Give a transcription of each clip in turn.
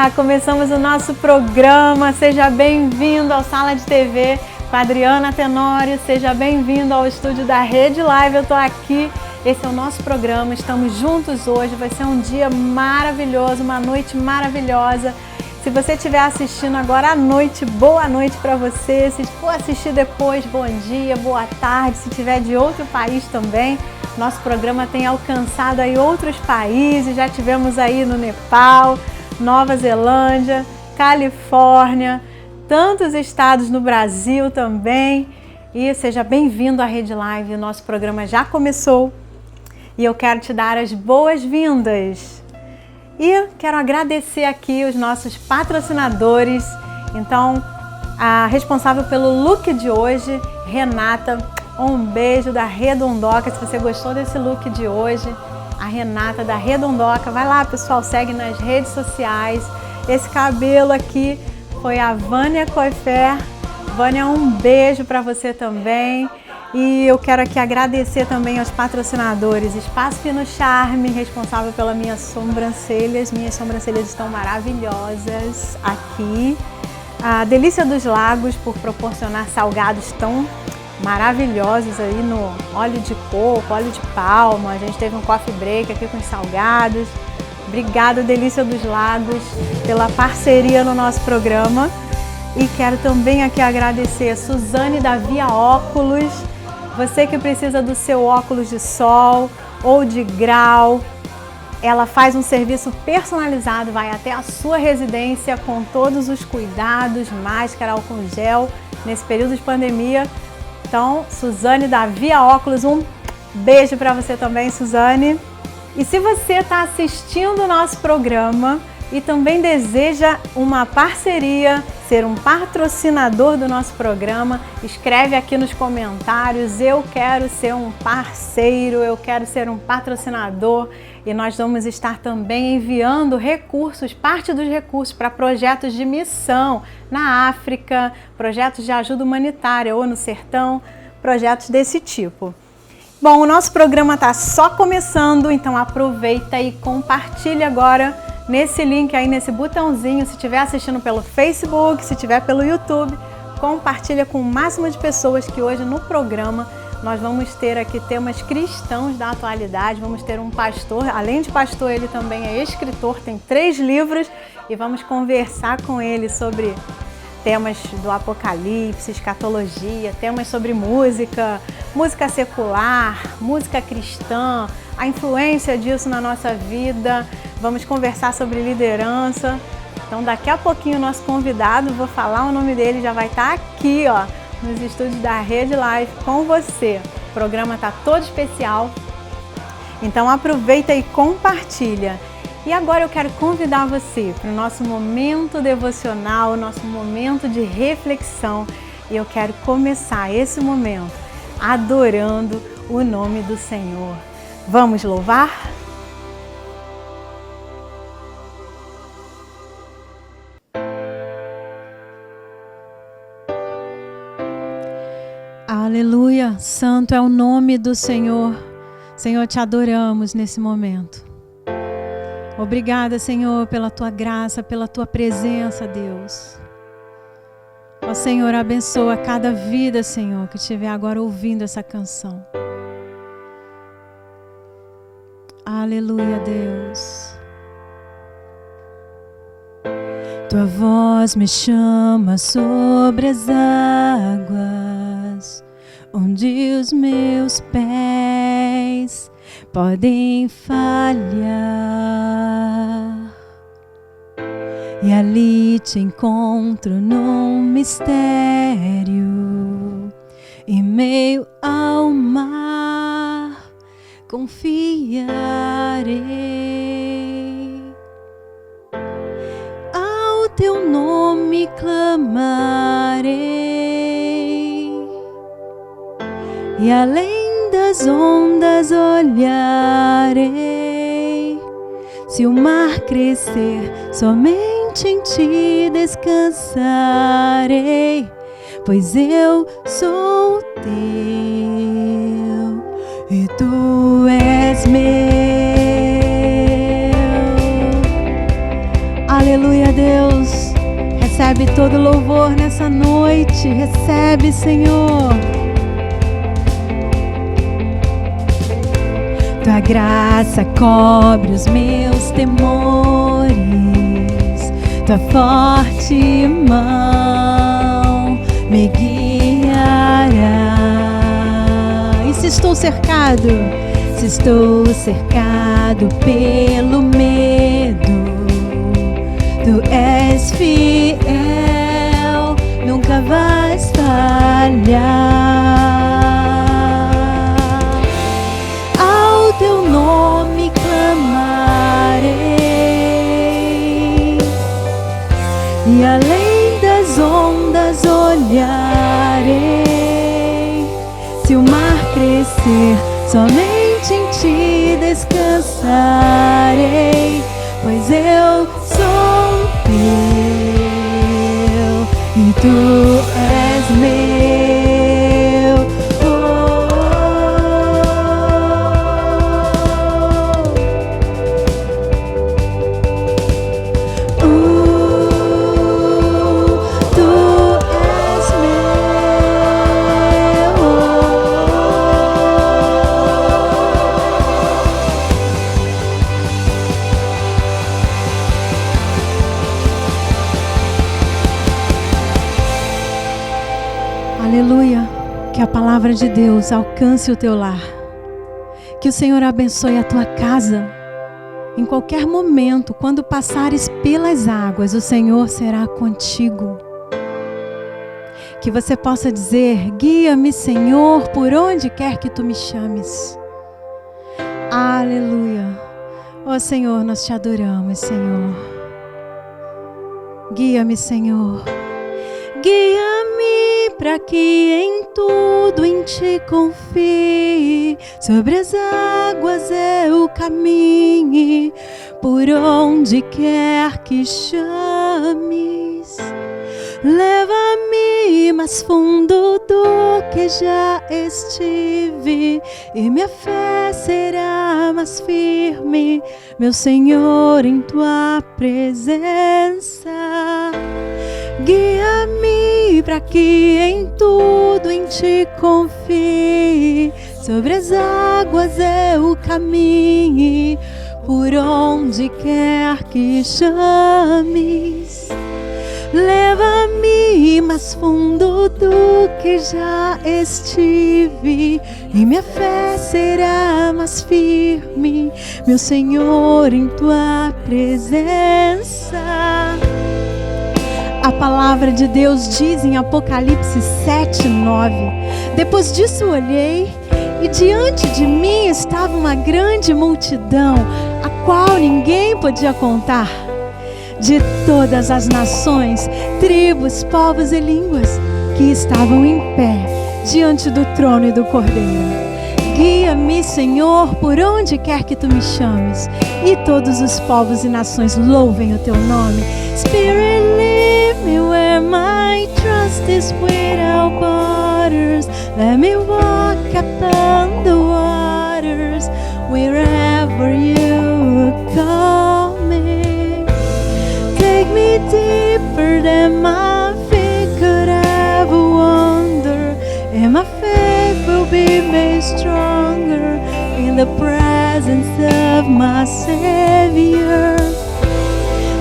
Olá, começamos o nosso programa. Seja bem-vindo ao Sala de TV com a Adriana Tenório. Seja bem-vindo ao estúdio da Rede Live. Eu tô aqui. Esse é o nosso programa. Estamos juntos hoje. Vai ser um dia maravilhoso, uma noite maravilhosa. Se você estiver assistindo agora à noite, boa noite para você. Se for assistir depois, bom dia, boa tarde. Se estiver de outro país também, nosso programa tem alcançado aí outros países. Já tivemos aí no Nepal, Nova Zelândia, Califórnia, tantos estados no Brasil também. E seja bem-vindo à Rede Live. O nosso programa já começou e eu quero te dar as boas-vindas. E quero agradecer aqui os nossos patrocinadores. Então, a responsável pelo look de hoje, Renata, um beijo da Redondoca. Se você gostou desse look de hoje, a Renata da Redondoca, vai lá pessoal, segue nas redes sociais. Esse cabelo aqui foi a Vânia Coifer. Vânia, um beijo para você também. E eu quero aqui agradecer também aos patrocinadores. Espaço Fino Charme, responsável pelas minhas sobrancelhas. Minhas sobrancelhas estão maravilhosas aqui. A Delícia dos Lagos, por proporcionar salgados tão maravilhosos aí no óleo de coco, óleo de palma. A gente teve um coffee break aqui com os salgados. Obrigada, Delícia dos Lagos, pela parceria no nosso programa. E quero também aqui agradecer a Suzane da Via Óculos. Você que precisa do seu óculos de sol ou de grau, ela faz um serviço personalizado, vai até a sua residência com todos os cuidados, máscara, álcool gel, nesse período de pandemia. Então, Suzane da Via Óculos, um beijo para você também, Suzane. E se você está assistindo o nosso programa e também deseja uma parceria, ser um patrocinador do nosso programa, escreve aqui nos comentários: eu quero ser um parceiro, eu quero ser um patrocinador. E nós vamos estar também enviando recursos, parte dos recursos para projetos de missão na África, projetos de ajuda humanitária ou no sertão, projetos desse tipo. Bom, o nosso programa está só começando, então aproveita e compartilha agora nesse link aí, nesse botãozinho. Se estiver assistindo pelo Facebook, se estiver pelo YouTube, compartilha com o máximo de pessoas, que hoje no programa nós vamos ter aqui temas cristãos da atualidade. Vamos ter um pastor, além de pastor, ele também é escritor, tem 3 livros e vamos conversar com ele sobre temas do Apocalipse, escatologia, temas sobre música, música secular, música cristã, a influência disso na nossa vida. Vamos conversar sobre liderança. Então daqui a pouquinho o nosso convidado, vou falar o nome dele, já vai estar aqui, ó, nos estúdios da Rede Live com você. O programa está todo especial, então aproveita e compartilha. E agora eu quero convidar você para o nosso momento devocional, o nosso momento de reflexão. E eu quero começar esse momento adorando o nome do Senhor. Vamos louvar? Aleluia, santo é o nome do Senhor. Senhor, te adoramos nesse momento. Obrigada, Senhor, pela tua graça, pela tua presença, Deus. Ó Senhor, abençoa cada vida, Senhor, que estiver agora ouvindo essa canção. Aleluia, Deus. Tua voz me chama sobre as águas, onde os meus pés podem falhar, e ali te encontro num mistério, em meio ao mar confiarei, ao teu nome clamarei, e além das ondas olharei. Se o mar crescer, somente em ti descansarei, pois eu sou teu e tu és meu. Aleluia, Recebe todo louvor nessa noite. Recebe, Senhor. Tua graça cobre os meus temores. Tua forte mão me guiará. E se estou cercado pelo medo, Tu és fiel, nunca vais falhar. Ao Teu nome clamarei, e além das ondas olharei. Se o mar crescer, somente em Ti descansarei, pois eu sou Teu e Tu és meu. Tu és Aleluia. Que a palavra de Deus alcance o teu lar. Que o Senhor abençoe a tua casa. Em qualquer momento, quando passares pelas águas, o Senhor será contigo. Que você possa dizer: guia-me, Senhor, por onde quer que Tu me chames. Aleluia. Ó Senhor, nós Te adoramos, Senhor. Guia-me, Senhor. Guia-me para que em tudo em Ti confie. Sobre as águas eu caminhe, por onde quer que chames. Leva-me mais fundo do que já estive, e minha fé será mais firme, meu Senhor, em Tua presença. Guia-me para que em tudo em Ti confie. Sobre as águas eu caminhe, por onde quer que chames. Leva-me mais fundo do que já estive, e minha fé será mais firme, meu Senhor, em Tua presença. A palavra de Deus diz em Apocalipse 7:9: depois disso olhei, e diante de mim estava uma grande multidão, a qual ninguém podia contar, de todas as nações, tribos, povos e línguas, que estavam em pé diante do trono e do Cordeiro. Guia-me, Senhor, por onde quer que Tu me chames, e todos os povos e nações louvem o Teu nome. Spirit, lead me where my trust is without borders. Let me walk upon the waters, wherever You call me. Take me deeper than my feet could ever wander, and my faith will be made stronger in the presence of my Savior.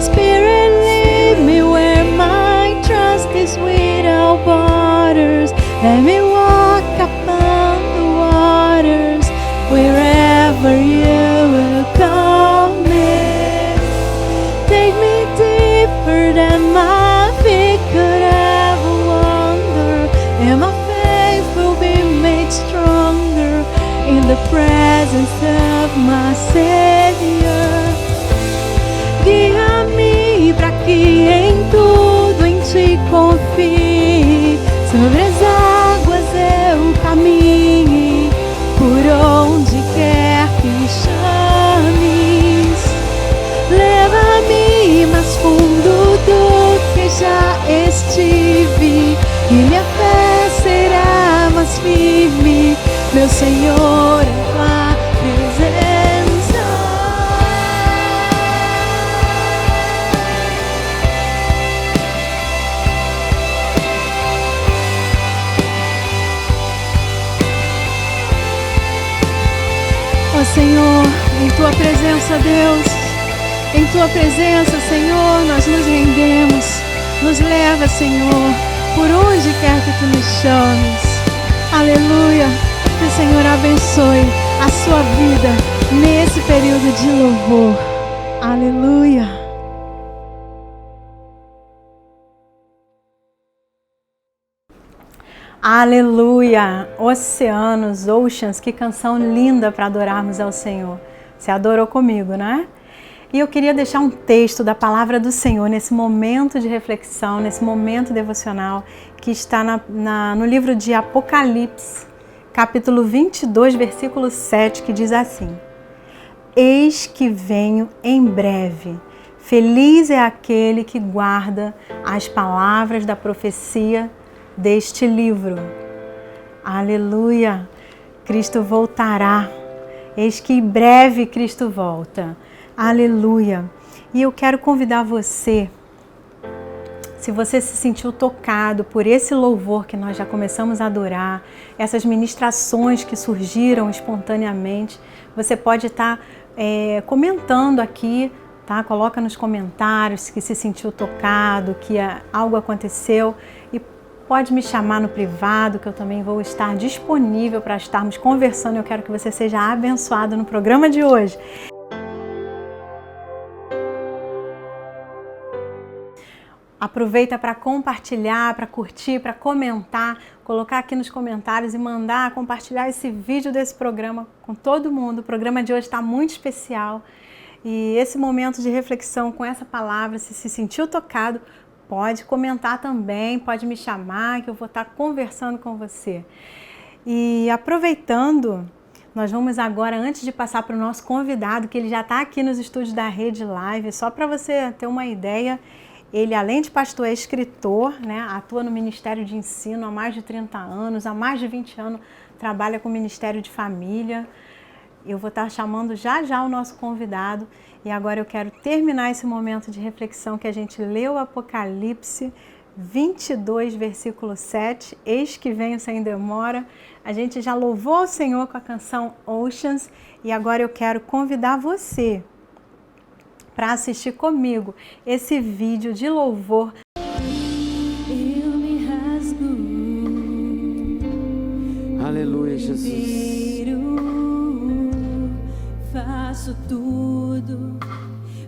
Spirit, lead me where my trust is without borders. Let me walk upon the waters, wherever You will call me. Take me deeper than my feet could ever wander, and my faith will be made stronger in the presence of my Savior. Guia-me para que em tudo em Ti confie. Sobre as águas eu caminhe, por onde quer que chames. Leva-me mais fundo do que já estive, e minha fé será mais firme, meu Senhor, em Tua presença. Senhor, em Tua presença, Deus. Em Tua presença, Senhor, nós nos rendemos. Nos leva, Senhor, por onde quer que Tu nos chames. Aleluia. Que o Senhor abençoe a sua vida nesse período de louvor. Aleluia. Aleluia. Oceanos, Oceans, que canção linda para adorarmos ao Senhor. Você adorou comigo, né? E eu queria deixar um texto da palavra do Senhor nesse momento de reflexão, nesse momento devocional, que está no livro de Apocalipse, capítulo 22, versículo 7, que diz assim: Eis que venho em breve, feliz é aquele que guarda as palavras da profecia deste livro. Aleluia! Cristo voltará. Eis que em breve Cristo volta. Aleluia! E eu quero convidar você, se você se sentiu tocado por esse louvor que nós já começamos a adorar, essas ministrações que surgiram espontaneamente, você pode estar comentando aqui, tá? Coloca nos comentários que se sentiu tocado, que algo aconteceu, e pode me chamar no privado, que eu também vou estar disponível para estarmos conversando. Eu quero que você seja abençoado no programa de hoje. Aproveita para compartilhar, para curtir, para comentar, colocar aqui nos comentários e mandar compartilhar esse vídeo desse programa com todo mundo. O programa de hoje está muito especial e esse momento de reflexão com essa palavra, se sentiu tocado, pode comentar também, pode me chamar que eu vou estar conversando com você. E aproveitando, nós vamos agora, antes de passar para o nosso convidado, que ele já está aqui nos estúdios da Rede Live, só para você ter uma ideia. Ele, além de pastor, é escritor, né? Atua no Ministério de Ensino há mais de 30 anos, há mais de 20 anos trabalha com o Ministério de Família. Eu vou estar chamando já o nosso convidado e agora eu quero terminar esse momento de reflexão que a gente leu Apocalipse 22, versículo 7, Eis que venho sem demora. A gente já louvou o Senhor com a canção Oceans e agora eu quero convidar você para assistir comigo esse vídeo de louvor. Eu me rasgo. Aleluia, Jesus. Faço tudo,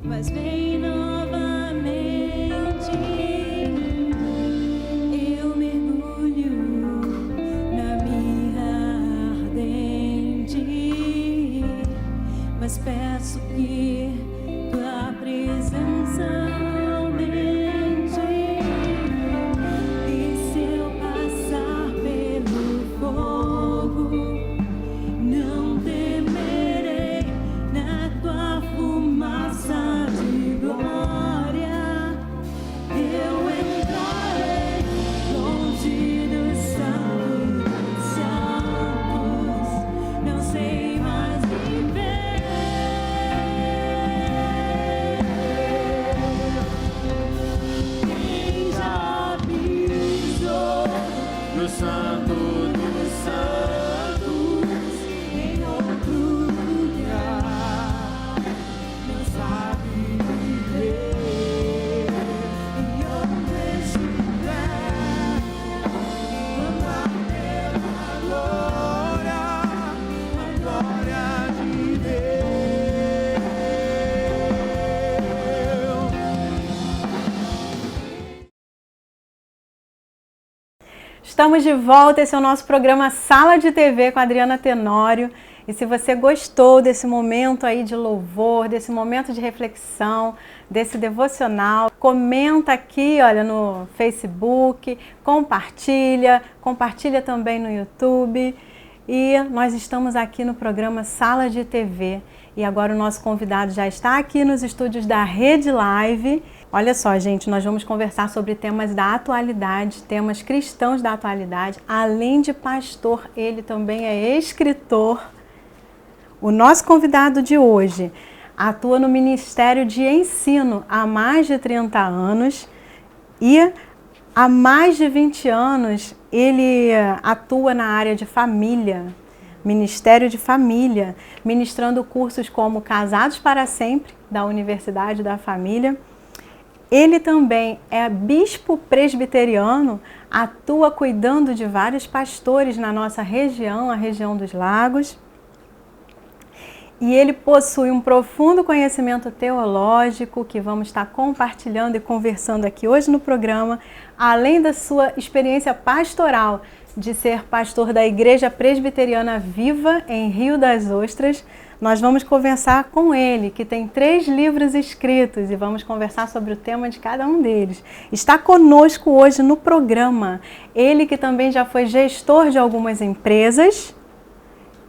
mas vem novamente. Eu mergulho na minha ardente, mas peço que tua presença aumente. E se eu passar pelo fogo, não temerei. Na tua fumaça de glória eu entrarei longe dos santos, não sei mais viver. Quem já pisou No Santo dos Santos, em outro lugar não sabe viver. E onde estiver, clama pela glória, a glória de Deus. Estamos de volta, esse é o nosso programa Sala de TV com a Adriana Tenório. E se você gostou desse momento aí de louvor, desse momento de reflexão, desse devocional, comenta aqui, olha, no Facebook, compartilha também no YouTube. E nós estamos aqui no programa Sala de TV. E agora o nosso convidado já está aqui nos estúdios da Rede Live. Olha só, gente, nós vamos conversar sobre temas da atualidade, temas cristãos da atualidade. Além de pastor, ele também é escritor. O nosso convidado de hoje atua no Ministério de Ensino há mais de 30 anos e há mais de 20 anos ele atua na área de família, Ministério de Família, ministrando cursos como Casados para Sempre, da Universidade da Família. Ele também é bispo presbiteriano, atua cuidando de vários pastores na nossa região, a região dos Lagos. E ele possui um profundo conhecimento teológico que vamos estar compartilhando e conversando aqui hoje no programa, além da sua experiência pastoral de ser pastor da Igreja Presbiteriana Viva em Rio das Ostras. Nós vamos conversar com ele, que tem 3 livros escritos, e vamos conversar sobre o tema de cada um deles. Está conosco hoje no programa ele que também já foi gestor de algumas empresas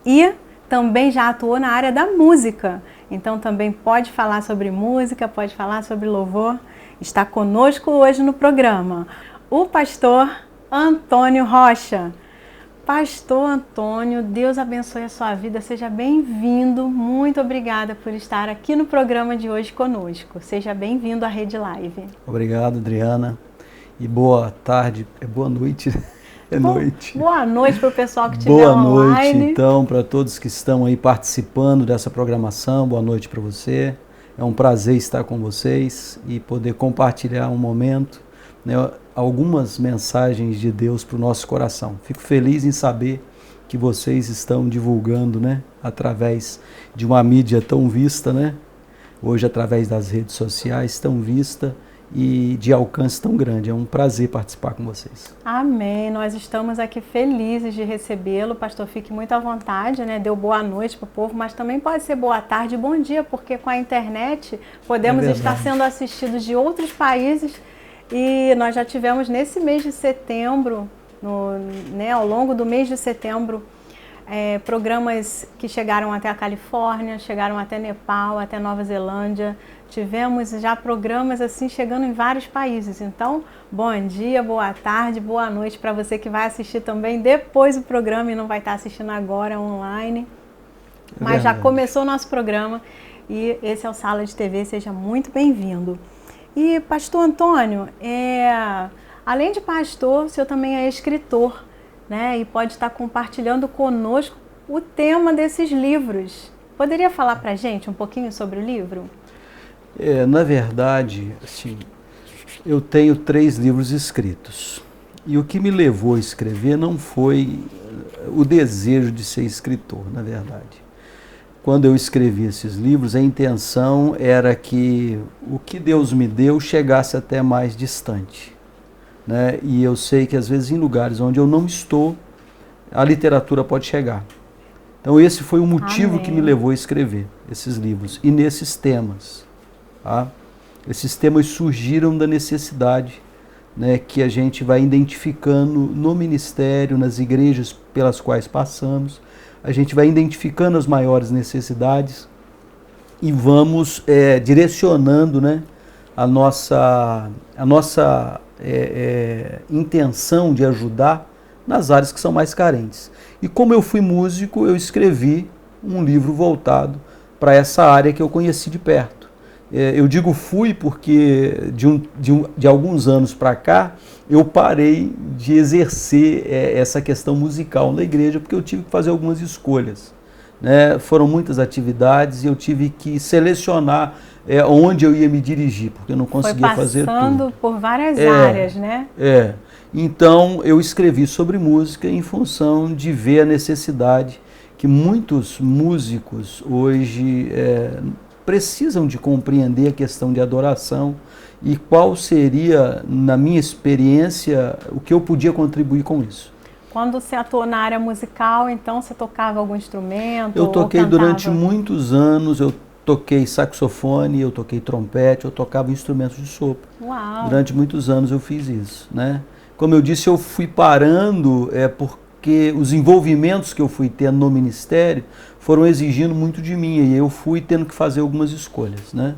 e também já atuou na área da música. Então também pode falar sobre música, pode falar sobre louvor. Está conosco hoje no programa o pastor Antônio Rocha. Pastor Antônio, Deus abençoe a sua vida, seja bem-vindo, muito obrigada por estar aqui no programa de hoje conosco. Seja bem-vindo à Rede Live. Obrigado, Adriana, e boa tarde, boa noite, noite. Boa noite para o pessoal que estiver online. Boa noite, então, para todos que estão aí participando dessa programação, boa noite para você. É um prazer estar com vocês e poder compartilhar um momento, né, algumas mensagens de Deus para o nosso coração. Fico feliz em saber que vocês estão divulgando, né, através de uma mídia tão vista, né, hoje através das redes sociais, tão vista e de alcance tão grande. É um prazer participar com vocês. Amém. Nós estamos aqui felizes de recebê-lo. Pastor, fique muito à vontade, né? Deu boa noite para o povo, mas também pode ser boa tarde e bom dia, porque com a internet podemos estar sendo assistidos de outros países. E nós já tivemos nesse mês de setembro, ao longo do mês de setembro, programas que chegaram até a Califórnia, chegaram até Nepal, até Nova Zelândia. Tivemos já programas assim chegando em vários países. Então, bom dia, boa tarde, boa noite para você que vai assistir também depois do programa e não vai estar assistindo agora online. Mas já começou o nosso programa e esse é o Sala de TV, seja muito bem-vindo. E pastor Antônio, além de pastor, o senhor também é escritor, né? E pode estar compartilhando conosco o tema desses livros. Poderia falar para a gente um pouquinho sobre o livro? Na verdade, assim, eu tenho 3 livros escritos. E o que me levou a escrever não foi o desejo de ser escritor, na verdade. Quando eu escrevi esses livros, a intenção era que o que Deus me deu chegasse até mais distante, né? E eu sei que às vezes em lugares onde eu não estou, a literatura pode chegar. Então esse foi o motivo que me levou a escrever esses livros. E nesses temas, tá? Esses temas surgiram da necessidade, né, que a gente vai identificando no ministério, nas igrejas pelas quais passamos. A gente vai identificando as maiores necessidades e vamos direcionando, né, a nossa intenção de ajudar nas áreas que são mais carentes. E como eu fui músico, eu escrevi um livro voltado para essa área que eu conheci de perto. Eu digo fui porque de alguns anos para cá eu parei de exercer essa questão musical na igreja porque eu tive que fazer algumas escolhas, né? Foram muitas atividades e eu tive que selecionar onde eu ia me dirigir, porque eu não conseguia fazer tudo. Foi passando por várias áreas, né? Então eu escrevi sobre música em função de ver a necessidade que muitos músicos hoje precisam de compreender a questão de adoração e qual seria, na minha experiência, o que eu podia contribuir com isso. Quando você atuou na área musical, então você tocava algum instrumento? Eu toquei durante muitos anos, eu toquei saxofone, eu toquei trompete, eu tocava instrumentos de sopro. Uau. Durante muitos anos eu fiz isso, né? Como eu disse, eu fui parando porque os envolvimentos que eu fui tendo no ministério foram exigindo muito de mim e eu fui tendo que fazer algumas escolhas, né?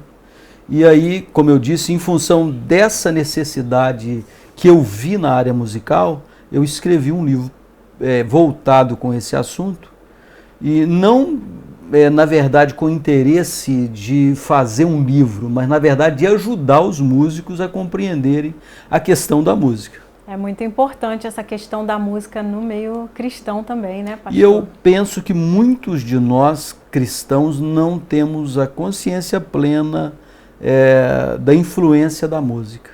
E aí, como eu disse, em função dessa necessidade que eu vi na área musical, eu escrevi um livro voltado com esse assunto e não, na verdade, com o interesse de fazer um livro, mas, na verdade, de ajudar os músicos a compreenderem a questão da música. É muito importante essa questão da música no meio cristão também, né, pastor? E eu penso que muitos de nós cristãos não temos a consciência plena da influência da música.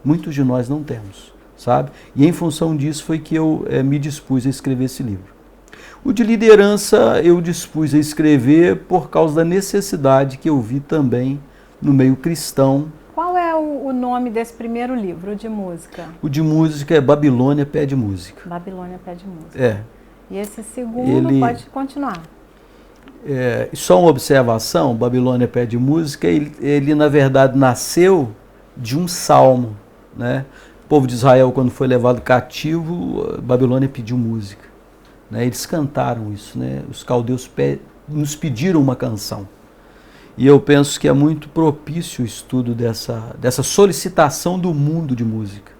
Muitos de nós não temos, sabe? E em função disso foi que eu me dispus a escrever esse livro. O de liderança eu dispus a escrever por causa da necessidade que eu vi também no meio cristão. Qual é o nome desse primeiro livro, o de música? O de música é Babilônia Pede Música. Babilônia Pede Música. É. E esse segundo pode continuar. Só uma observação, Babilônia Pede Música, ele na verdade nasceu de um salmo, né? O povo de Israel, quando foi levado cativo, Babilônia pediu música, né? Eles cantaram isso, né? Os caldeus nos pediram uma canção. E eu penso que é muito propício o estudo dessa solicitação do mundo de música.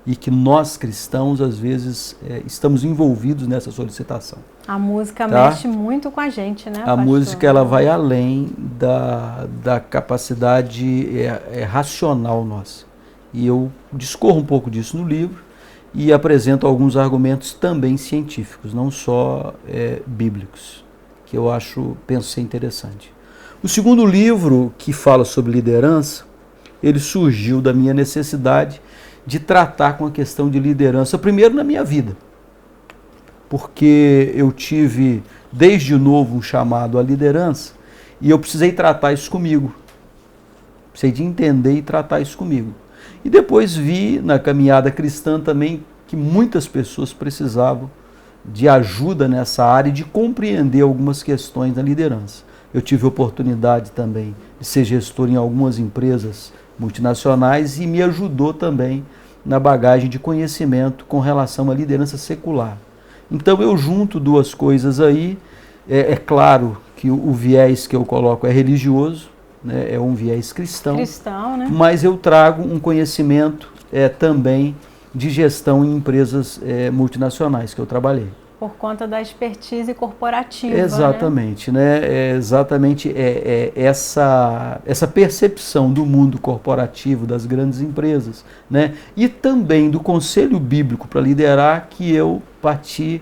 E que nós cristãos, às vezes, estamos envolvidos nessa solicitação. A música mexe muito com a gente, né, A pastor? música ela vai além da capacidade racional nossa. E eu discorro um pouco disso no livro e apresento alguns argumentos também científicos, não só bíblicos, que eu penso ser interessante. O segundo livro, que fala sobre liderança, ele surgiu da minha necessidade de tratar com a questão de liderança, primeiro na minha vida, porque eu tive desde novo um chamado à liderança e eu precisei tratar isso comigo, precisei de entender e tratar isso comigo. E depois vi na caminhada cristã também que muitas pessoas precisavam de ajuda nessa área e de compreender algumas questões da liderança. Eu tive a oportunidade também de ser gestor em algumas empresas multinacionais e me ajudou também na bagagem de conhecimento com relação à liderança secular. Então eu junto duas coisas aí, é claro que o viés que eu coloco é religioso, né, é um viés cristão, né? Mas eu trago um conhecimento também de gestão em empresas multinacionais que eu trabalhei. Por conta da expertise corporativa. Exatamente, né? Exatamente essa percepção do mundo corporativo, das grandes empresas, né? E também do conselho bíblico para liderar, que eu parti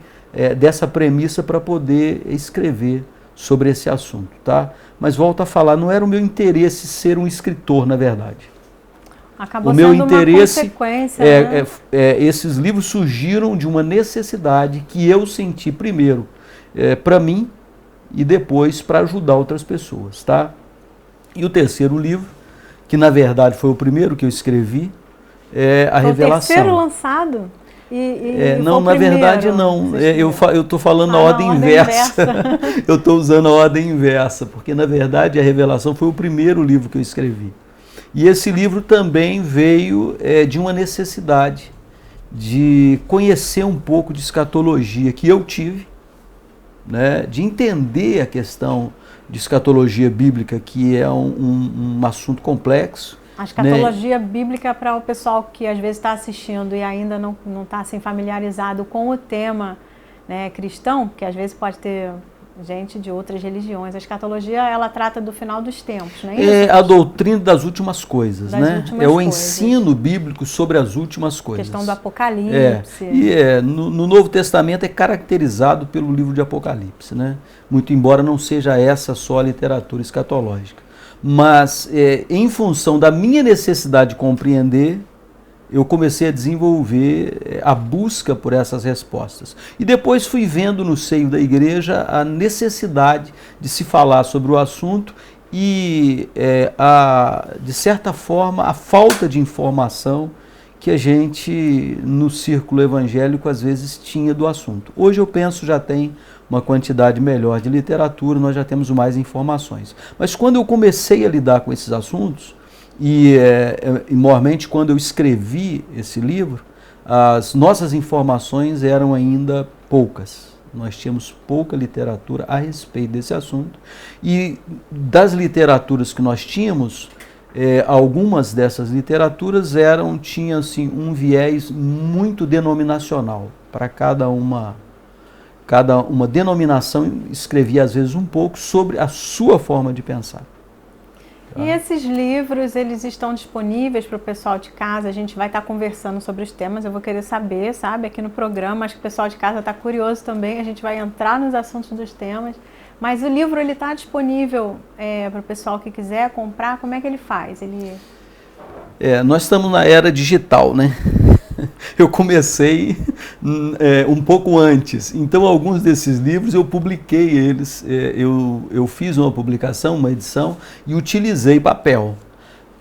dessa premissa para poder escrever sobre esse assunto, tá? Mas volto a falar, não era o meu interesse ser um escritor, na verdade. Acabou o meu sendo interesse uma consequência, né? Esses livros surgiram de uma necessidade que eu senti primeiro para mim e depois para ajudar outras pessoas, tá? E o terceiro livro, que na verdade foi o primeiro que eu escrevi, é A Revelação. O terceiro lançado? Não, na verdade não. Eu estou falando na ordem inversa. Eu estou usando a ordem inversa, porque na verdade A Revelação foi o primeiro livro que eu escrevi. E esse livro também veio de uma necessidade de conhecer um pouco de escatologia que eu tive, né, de entender a questão de escatologia bíblica, que é um assunto complexo. A escatologia bíblica, para o pessoal que às vezes está assistindo e ainda não está assim, familiarizado com o tema, né, cristão, que às vezes pode ter gente de outras religiões. A escatologia, ela trata do final dos tempos, não é isso? É a doutrina das últimas coisas, né? É o ensino bíblico sobre as últimas coisas. A questão do Apocalipse. No Novo Testamento é caracterizado pelo livro de Apocalipse, né? Muito embora não seja essa só a literatura escatológica. Mas, em função da minha necessidade de compreender, eu comecei a desenvolver a busca por essas respostas. E depois fui vendo no seio da igreja a necessidade de se falar sobre o assunto e, de certa forma, a falta de informação que a gente, no círculo evangélico, às vezes tinha do assunto. Hoje eu penso já tem uma quantidade melhor de literatura, nós já temos mais informações. Mas quando eu comecei a lidar com esses assuntos, e maiormente quando eu escrevi esse livro, as nossas informações eram ainda poucas. Nós tínhamos pouca literatura a respeito desse assunto. E das literaturas que nós tínhamos, algumas dessas literaturas tinham assim, um viés muito denominacional. Para cada uma denominação escrevia às vezes um pouco sobre a sua forma de pensar. E esses livros, eles estão disponíveis para o pessoal de casa? A gente vai estar conversando sobre os temas, eu vou querer saber, sabe, aqui no programa. Acho que o pessoal de casa está curioso também, a gente vai entrar nos assuntos dos temas. Mas o livro, ele está disponível para o pessoal que quiser comprar? Como é que ele faz? Nós estamos na era digital, né? Eu comecei um pouco antes, então alguns desses livros eu publiquei eles, eu fiz uma publicação, uma edição e utilizei papel.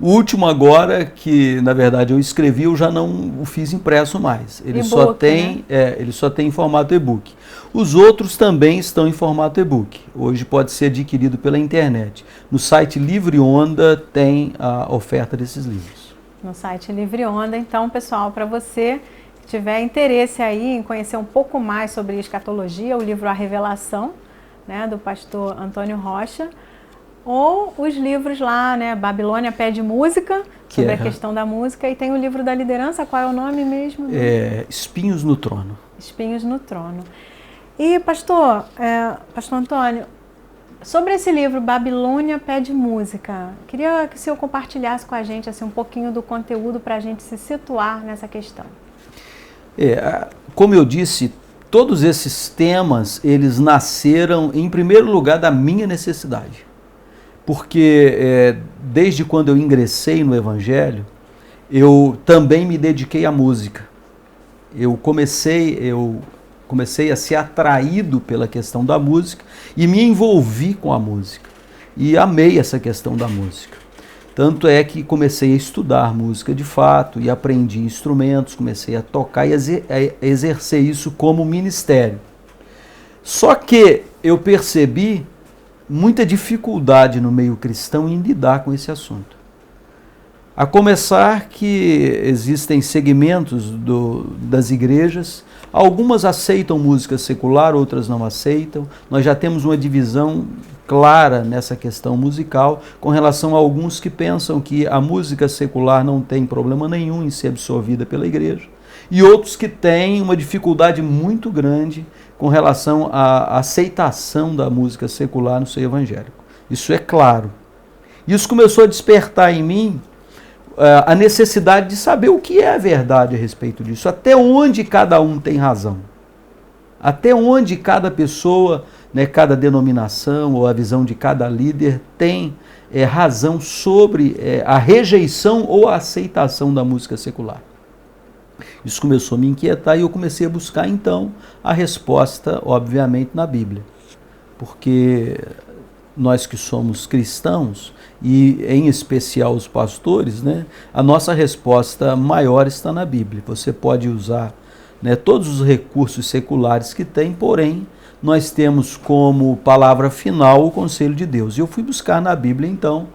O último agora, que na verdade eu escrevi, eu já não o fiz impresso mais. Ele só tem, né? Ele só tem em formato e-book. Os outros também estão em formato e-book. Hoje pode ser adquirido pela internet. No site Livre Onda tem a oferta desses livros. No site Livre Onda. Então, pessoal, para você que tiver interesse aí em conhecer um pouco mais sobre escatologia, o livro A Revelação, né, do pastor Antônio Rocha, ou os livros lá, né, Babilônia Pede Música, sobre a questão da música, e tem o livro da liderança, qual é o nome mesmo? Espinhos no Trono. Espinhos no Trono. E, pastor Antônio, sobre esse livro, Babilônia Pede Música, queria que o senhor compartilhasse com a gente assim, um pouquinho do conteúdo para a gente se situar nessa questão. Como eu disse, todos esses temas, eles nasceram, em primeiro lugar, da minha necessidade. Porque desde quando eu ingressei no Evangelho, eu também me dediquei à música. Eu comecei a ser atraído pela questão da música e me envolvi com a música. E amei essa questão da música. Tanto é que comecei a estudar música de fato e aprendi instrumentos, comecei a tocar e a exercer isso como ministério. Só que eu percebi muita dificuldade no meio cristão em lidar com esse assunto. A começar que existem segmentos das igrejas, algumas aceitam música secular, outras não aceitam. Nós já temos uma divisão clara nessa questão musical, com relação a alguns que pensam que a música secular não tem problema nenhum em ser absorvida pela igreja, e outros que têm uma dificuldade muito grande com relação à aceitação da música secular no seio evangélico. Isso é claro. Isso começou a despertar em mim a necessidade de saber o que é a verdade a respeito disso, até onde cada um tem razão, até onde cada pessoa, né, cada denominação ou a visão de cada líder tem razão sobre a rejeição ou a aceitação da música secular. Isso começou a me inquietar e eu comecei a buscar então a resposta, obviamente, na Bíblia, porque nós que somos cristãos, e em especial os pastores, né, a nossa resposta maior está na Bíblia. Você pode usar, né, todos os recursos seculares que tem, porém, nós temos como palavra final o conselho de Deus. E eu fui buscar na Bíblia, então,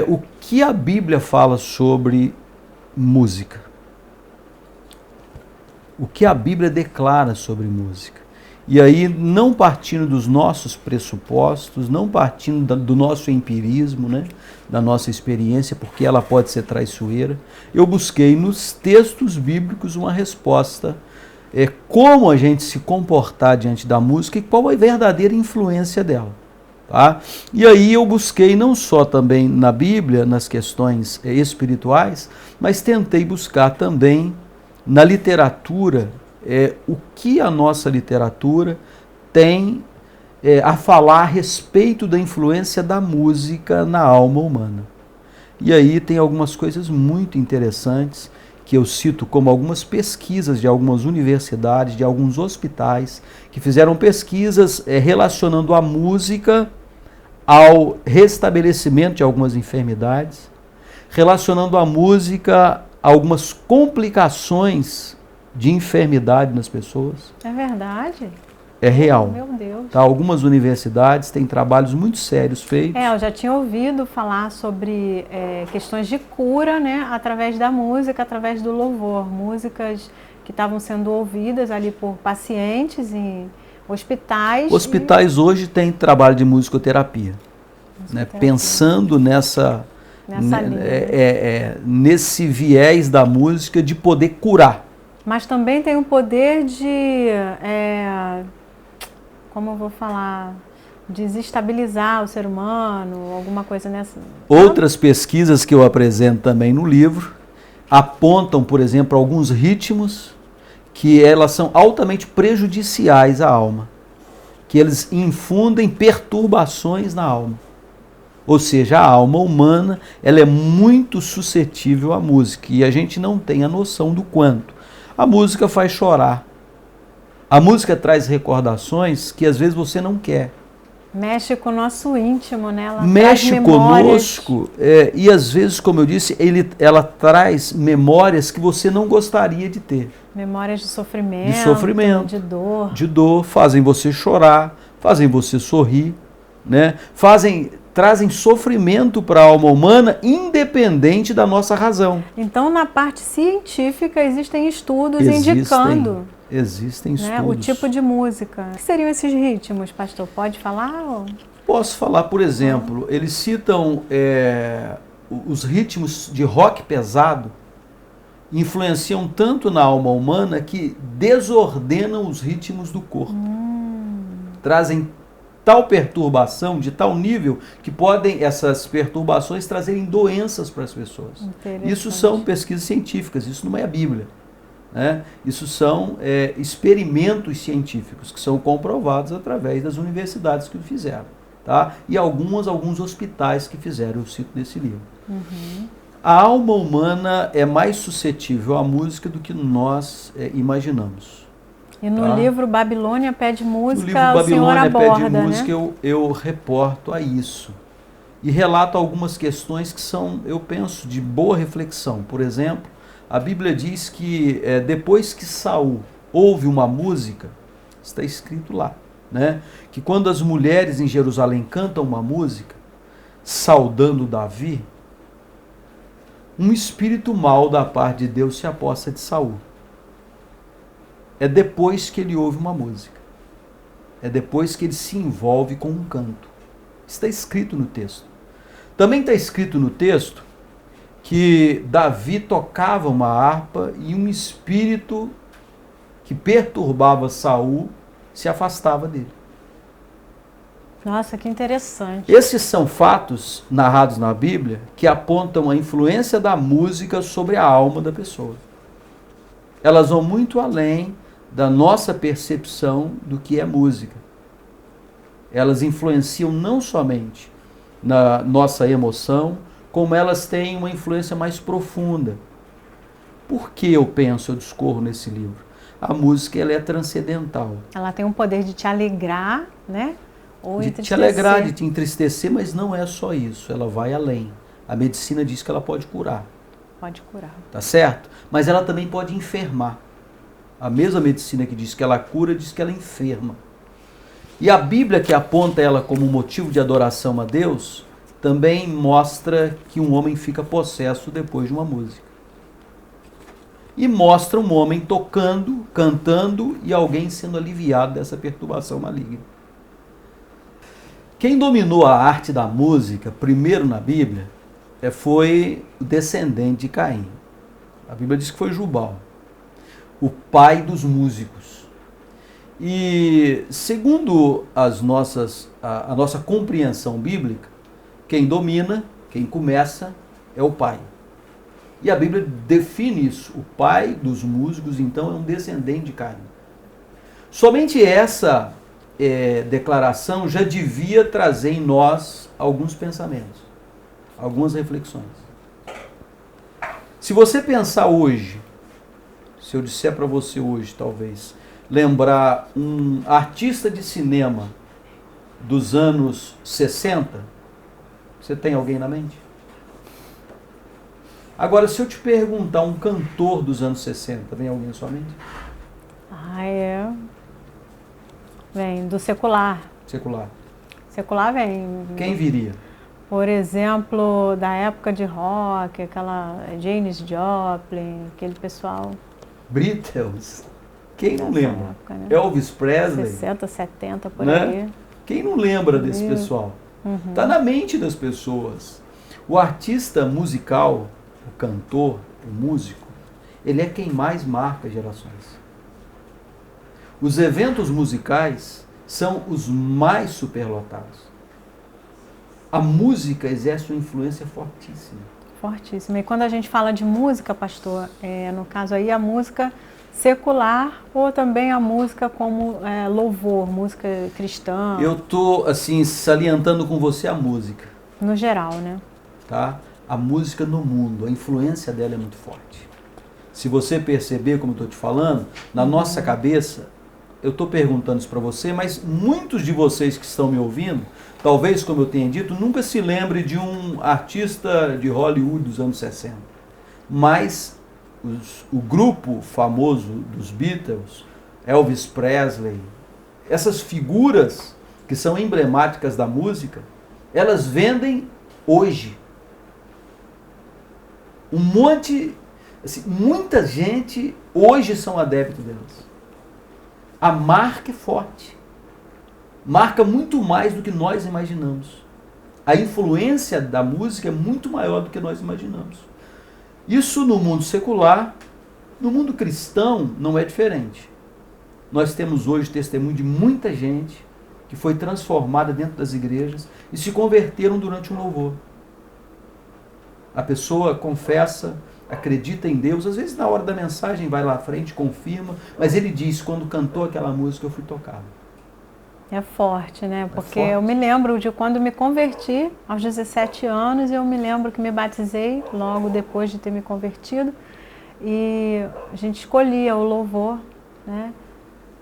o que a Bíblia fala sobre música. O que a Bíblia declara sobre música. E aí, não partindo dos nossos pressupostos, não partindo do nosso empirismo, né, da nossa experiência, porque ela pode ser traiçoeira, eu busquei nos textos bíblicos uma resposta, como a gente se comportar diante da música e qual a verdadeira influência dela. Tá? E aí eu busquei não só também na Bíblia, nas questões espirituais, mas tentei buscar também na literatura, o que a nossa literatura tem a falar a respeito da influência da música na alma humana. E aí tem algumas coisas muito interessantes que eu cito como algumas pesquisas de algumas universidades, de alguns hospitais, que fizeram pesquisas relacionando a música ao restabelecimento de algumas enfermidades, relacionando a música a algumas complicações de enfermidade nas pessoas. É verdade? É real. Meu Deus. Tá, algumas universidades têm trabalhos muito sérios feitos. Eu já tinha ouvido falar sobre questões de cura, né, através da música, através do louvor. Músicas que estavam sendo ouvidas ali por pacientes em hospitais. Hospitais hoje têm trabalho de musicoterapia. Né, pensando nessa nesse viés da música de poder curar. Mas também tem um poder de, como eu vou falar, desestabilizar o ser humano, alguma coisa nessa. Outras pesquisas que eu apresento também no livro apontam, por exemplo, alguns ritmos que elas são altamente prejudiciais à alma, que eles infundem perturbações na alma. Ou seja, a alma humana ela é muito suscetível à música e a gente não tem a noção do quanto. A música faz chorar. A música traz recordações que às vezes você não quer. Mexe com o nosso íntimo, né? Ela Mexe traz memórias. conosco e às vezes, como eu disse, ela traz memórias que você não gostaria de ter. Memórias de sofrimento, de dor, fazem você chorar, fazem você sorrir, né? Trazem sofrimento para a alma humana, independente da nossa razão. Então, na parte científica, existem estudos indicando Existem né, estudos. o tipo de música. O que seriam esses ritmos, pastor? Pode falar? Posso falar, por exemplo, eles citam os ritmos de rock pesado, influenciam tanto na alma humana que desordenam os ritmos do corpo. Trazem tal perturbação, de tal nível, que podem essas perturbações trazerem doenças para as pessoas. Isso são pesquisas científicas, isso não é a Bíblia. Né? Isso são experimentos científicos que são comprovados através das universidades que o fizeram. Tá? E alguns hospitais que fizeram, eu cito nesse livro. A alma humana é mais suscetível à música do que nós imaginamos. E no livro Babilônia Pede Música, no livro Babilônia Pede Música, né? eu reporto a isso. E relato algumas questões que são, eu penso, de boa reflexão. Por exemplo, a Bíblia diz que depois que Saul ouve uma música, está escrito lá, né? Que quando as mulheres em Jerusalém cantam uma música, saudando Davi, um espírito mau da parte de Deus se aposta de Saul. É depois que ele ouve uma música. É depois que ele se envolve com um canto. Está escrito no texto. Também está escrito no texto que Davi tocava uma harpa e um espírito que perturbava Saul se afastava dele. Nossa, que interessante. Esses são fatos narrados na Bíblia que apontam a influência da música sobre a alma da pessoa. Elas vão muito além da nossa percepção do que é música. Elas influenciam não somente na nossa emoção, como elas têm uma influência mais profunda. Por que eu discorro nesse livro? A música ela é transcendental. Ela tem um poder de te alegrar, né? Ou de te alegrar, de te entristecer, mas não é só isso, ela vai além. A medicina diz que ela pode curar. Pode curar. Tá certo? Mas ela também pode enfermar. A mesma medicina que diz que ela cura, diz que ela enferma. E a Bíblia, que aponta ela como motivo de adoração a Deus, também mostra que um homem fica possesso depois de uma música. E mostra um homem tocando, cantando e alguém sendo aliviado dessa perturbação maligna. Quem dominou a arte da música, primeiro na Bíblia, foi o descendente de Caim. A Bíblia diz que foi Jubal, o pai dos músicos. E segundo a nossa compreensão bíblica, quem domina, quem começa, é o pai. E a Bíblia define isso. O pai dos músicos, então, é um descendente de Caim. Somente essa declaração já devia trazer em nós alguns pensamentos, algumas reflexões. Se você pensar hoje, se eu disser para você hoje, talvez, lembrar um artista de cinema dos anos 60, você tem alguém na mente? Agora, se eu te perguntar um cantor dos anos 60, vem alguém na sua mente? Vem do secular. Secular. Secular vem. Quem viria? Por exemplo, da época de rock, aquela Janis Joplin, aquele pessoal. Beatles. Quem não lembra? Época, né? Elvis Presley. 60, 70, por né? aí. Quem não lembra desse pessoal? Está na mente das pessoas. O artista musical, o cantor, o músico, ele é quem mais marca gerações. Os eventos musicais, são os mais superlotados. A música exerce uma influência fortíssima. Fortíssimo. E quando a gente fala de música, pastor, no caso aí a música secular ou também a música como louvor, música cristã? Eu estou, assim, salientando com você a música. No geral, né? Tá? A música no mundo, a influência dela é muito forte. Se você perceber, como eu estou te falando, na nossa cabeça, eu estou perguntando isso para você, mas muitos de vocês que estão me ouvindo, talvez, como eu tenha dito, nunca se lembre de um artista de Hollywood dos anos 60. Mas o grupo famoso dos Beatles, Elvis Presley, essas figuras que são emblemáticas da música, elas vendem hoje. Um monte, assim, muita gente hoje são adeptos delas. A marca é forte. Marca muito mais do que nós imaginamos. A influência da música é muito maior do que nós imaginamos. Isso no mundo secular, no mundo cristão não é diferente. Nós temos hoje testemunho de muita gente que foi transformada dentro das igrejas e se converteram durante um louvor. A pessoa confessa, acredita em Deus, às vezes na hora da mensagem vai lá à frente, confirma, mas ele diz, quando cantou aquela música eu fui tocado. É forte, né? Porque forte. eu me lembro de quando me converti, aos 17 anos, eu me lembro que me batizei logo depois de ter me convertido e a gente escolhia o louvor, né?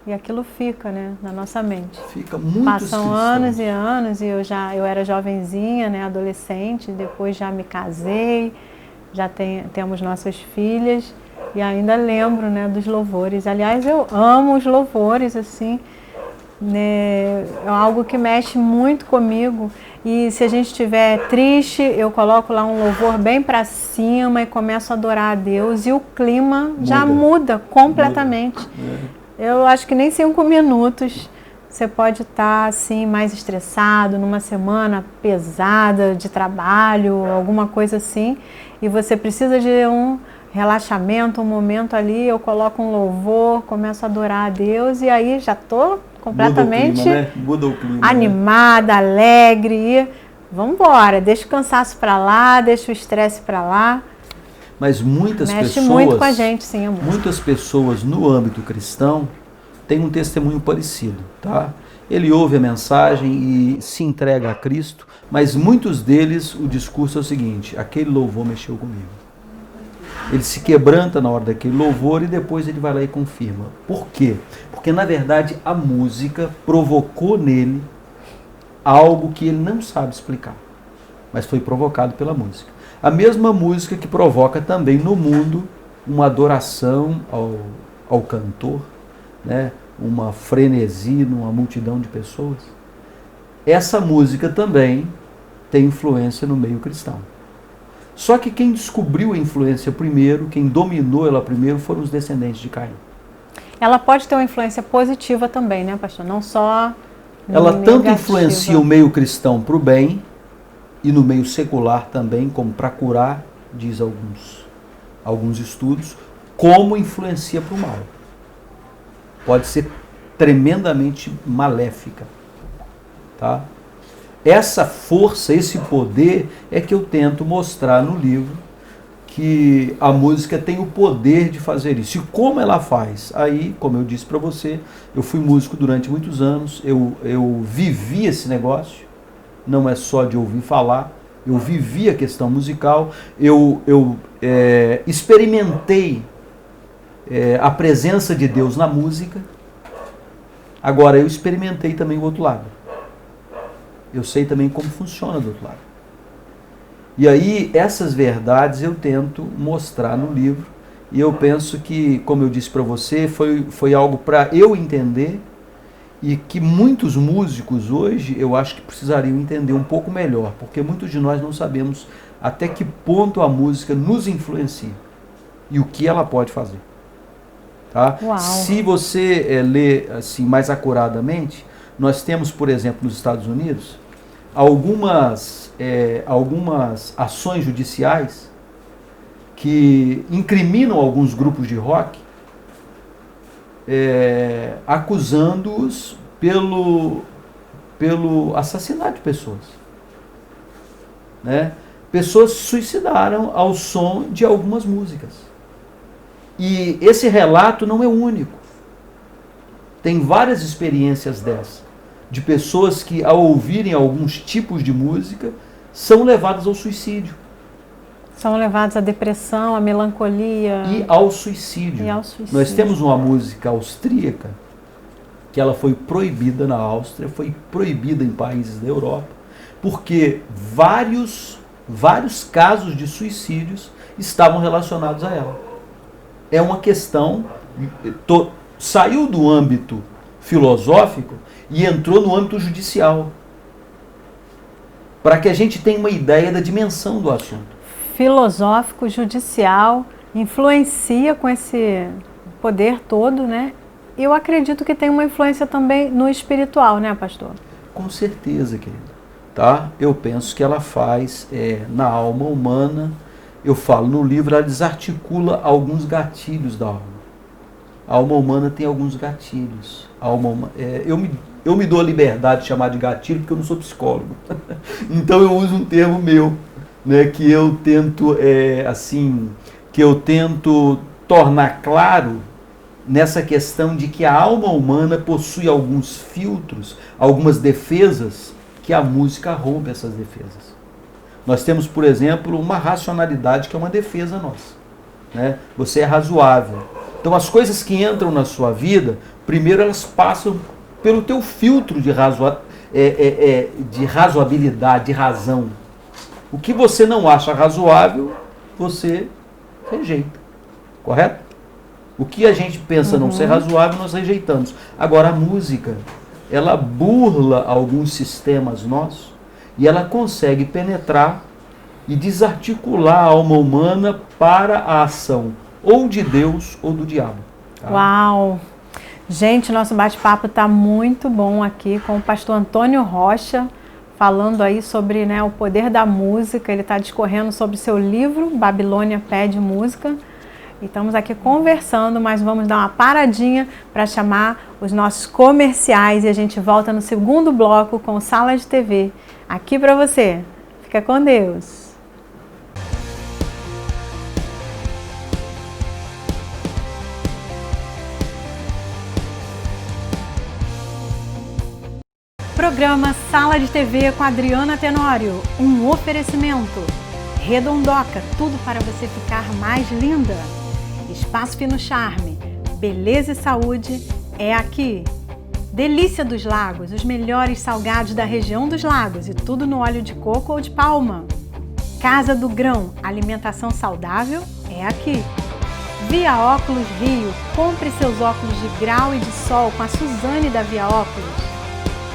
E aquilo fica, né, na nossa mente. Fica muito. Passam anos e anos e eu era jovenzinha, né, adolescente, depois já me casei, já temos nossas filhas e ainda lembro, né, dos louvores. Aliás, eu amo os louvores, assim, né, é algo que mexe muito comigo. E se a gente estiver triste, eu coloco lá um louvor bem para cima e começo a adorar a Deus e o clima já muda completamente. Eu acho que nem 5 minutos você pode estar assim mais estressado, numa semana pesada de trabalho, alguma coisa assim, e você precisa de um relaxamento, um momento ali, eu coloco um louvor, começo a adorar a Deus e aí já estou completamente Muda o clima, animada, alegre, e vamos embora, deixa o cansaço para lá, deixa o estresse para lá. Mas muitas Mexe pessoas, muito com a gente, sim, a música. muitas pessoas no âmbito cristão têm um testemunho parecido, tá? Ele ouve a mensagem e se entrega a Cristo, mas muitos deles o discurso é o seguinte: aquele louvor mexeu comigo. Ele se quebranta na hora daquele louvor e depois ele vai lá e confirma. Por quê? Porque na verdade a música provocou nele algo que ele não sabe explicar, mas foi provocado pela música. A mesma música que provoca também no mundo uma adoração ao cantor, né? Uma frenesi numa multidão de pessoas. Essa música também tem influência no meio cristão. Só que quem descobriu a influência primeiro, quem dominou ela primeiro, foram os descendentes de Caim. Ela pode ter uma influência positiva também, né, pastor? Não só ela tanto negativa. influencia o meio cristão para o bem, e no meio secular também, como para curar, diz alguns estudos, como influencia para o mal. Pode ser tremendamente maléfica. Tá? Essa força, esse poder é que eu tento mostrar no livro, que a música tem o poder de fazer isso. E como ela faz? Aí, como eu disse para você, eu fui músico durante muitos anos, eu vivi esse negócio. Não é só de ouvir falar, eu vivi a questão musical, eu experimentei a presença de Deus na música. Agora, eu experimentei também o outro lado. Eu sei também como funciona do outro lado. E aí, essas verdades eu tento mostrar no livro, e eu penso que, como eu disse para você, foi algo para eu entender, e que muitos músicos hoje, eu acho que precisariam entender um pouco melhor, porque muitos de nós não sabemos até que ponto a música nos influencia e o que ela pode fazer. Tá? Se você ler assim, mais acuradamente, nós temos, por exemplo, nos Estados Unidos, algumas ações judiciais que incriminam alguns grupos de rock, acusando-os pelo assassinato de pessoas. Né? Pessoas se suicidaram ao som de algumas músicas. E esse relato não é único. Tem várias experiências dessas, de pessoas que, ao ouvirem alguns tipos de música, são levadas ao suicídio. São levados à depressão, à melancolia. E ao suicídio. Nós temos uma música austríaca, que ela foi proibida na Áustria, foi proibida em países da Europa, porque vários casos de suicídios estavam relacionados a ela. É uma questão, saiu do âmbito filosófico e entrou no âmbito judicial, para que a gente tenha uma ideia da dimensão do assunto. Filosófico, judicial, influencia com esse poder todo, né? Eu acredito que tem uma influência também no espiritual, né, pastor? Com certeza, querido. Tá? Eu penso que ela faz na alma humana, eu falo no livro, ela desarticula alguns gatilhos da alma. A alma humana tem alguns gatilhos. Eu me dou a liberdade de chamar de gatilho porque eu não sou psicólogo. Então eu uso um termo meu, né, que eu tento tornar claro nessa questão de que a alma humana possui alguns filtros, algumas defesas, que a música rompe essas defesas. Nós temos, por exemplo, uma racionalidade que é uma defesa nossa. Né? Você é razoável. Então as coisas que entram na sua vida, primeiro elas passam pelo teu filtro de razoabilidade, de razão. O que você não acha razoável, você rejeita. Correto? O que a gente pensa não ser razoável, nós rejeitamos. Agora, a música, ela burla alguns sistemas nossos e ela consegue penetrar e desarticular a alma humana para a ação ou de Deus ou do diabo. Tá? Uau! Gente, nosso bate-papo está muito bom aqui com o pastor Antônio Rocha, falando aí sobre, né, o poder da música. Ele está discorrendo sobre o seu livro, Babilônia Pede Música. E estamos aqui conversando, mas vamos dar uma paradinha para chamar os nossos comerciais e a gente volta no segundo bloco com Sala de TV. Aqui para você. Fica com Deus. Programa Sala de TV com Adriana Tenório. Um oferecimento. Redondoca, tudo para você ficar mais linda. Espaço Fino Charme, beleza e saúde é aqui. Delícia dos Lagos, os melhores salgados da região dos lagos e tudo no óleo de coco ou de palma. Casa do Grão, alimentação saudável é aqui. Via Óculos Rio, compre seus óculos de grau e de sol com a Suzane da Via Óculos.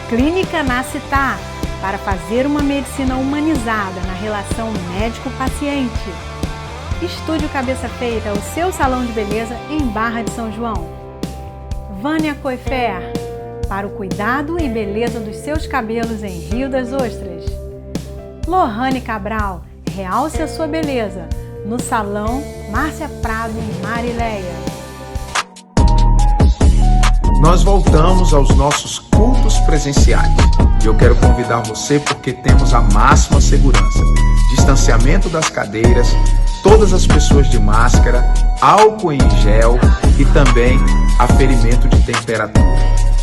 Clínica Nascitá, para fazer uma medicina humanizada na relação médico-paciente. Estúdio Cabeça Feita, o seu salão de beleza em Barra de São João. Vânia Coifer, para o cuidado e beleza dos seus cabelos em Rio das Ostras. Lohane Cabral, realce a sua beleza no salão Márcia Prado em Marileia. Nós voltamos aos nossos cultos presenciais. E eu quero convidar você porque temos a máxima segurança. Distanciamento das cadeiras, todas as pessoas de máscara, álcool em gel e também aferimento de temperatura.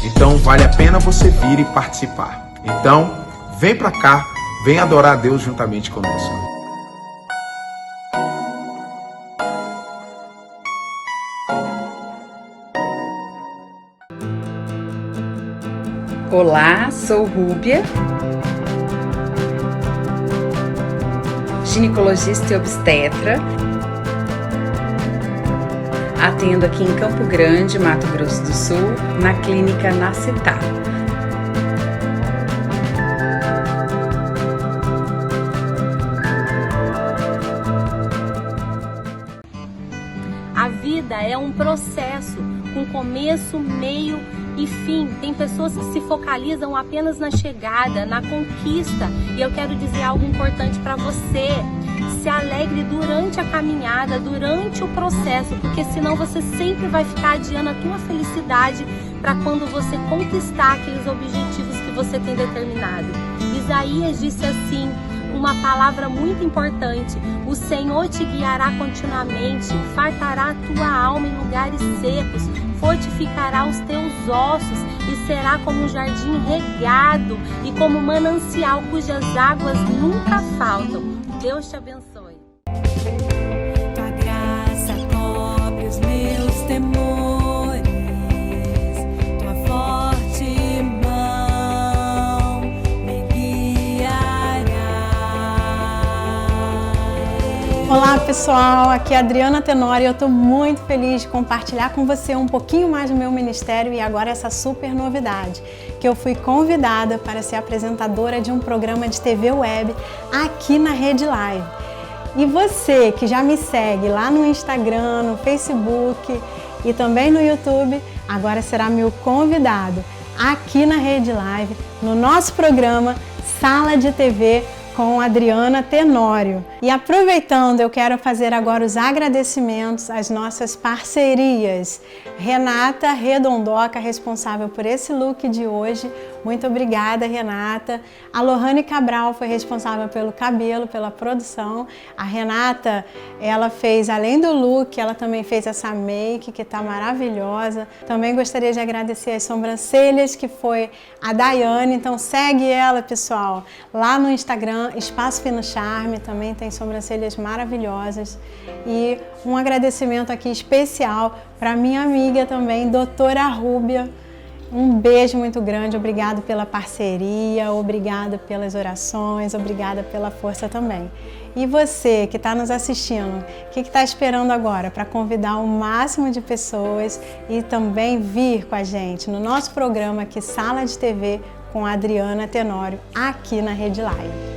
Então vale a pena você vir e participar. Então vem pra cá, vem adorar a Deus juntamente conosco. Olá, sou Rúbia, ginecologista e obstetra. Atendo aqui em Campo Grande, Mato Grosso do Sul, na Clínica Nascitá. A vida é um processo com começo, meio e fim. Tem pessoas que se focalizam apenas na chegada, na conquista. E eu quero dizer algo importante para você. se alegre durante a caminhada, durante o processo, porque senão você sempre vai ficar adiando a tua felicidade para quando você conquistar aqueles objetivos que você tem determinado. Isaías disse assim, uma palavra muito importante: o Senhor te guiará continuamente, fartará a tua alma em lugares secos, fortificará os teus ossos e será como um jardim regado e como um manancial cujas águas nunca faltam. Deus te abençoe. Tua graça cobre os meus temores, tua forte mão me guiará. Olá pessoal, aqui é a Adriana Tenório e eu estou muito feliz de compartilhar com você um pouquinho mais do meu ministério e agora essa super novidade, que eu fui convidada para ser apresentadora de um programa de TV web aqui na Rede Live. E você que já me segue lá no Instagram, no Facebook e também no YouTube, agora será meu convidado aqui na Rede Live, no nosso programa Sala de TV com Adriana Tenório. E aproveitando, eu quero fazer agora os agradecimentos às nossas parcerias. Renata Redondoca, responsável por esse look de hoje. Muito obrigada, Renata. A Lohane Cabral foi responsável pelo cabelo, pela produção. A Renata, ela fez, além do look, ela também fez essa make, que está maravilhosa. Também gostaria de agradecer as sobrancelhas, que foi a Daiane. Então segue ela, pessoal, lá no Instagram, Espaço Fino Charme, também tem sobrancelhas maravilhosas. E um agradecimento aqui especial para minha amiga também, doutora Rúbia. Um beijo muito grande, obrigado pela parceria, obrigado pelas orações, obrigada pela força também. E você que está nos assistindo, o que está esperando agora para convidar o máximo de pessoas e também vir com a gente no nosso programa aqui, Sala de TV com a Adriana Tenório, aqui na Rede Live.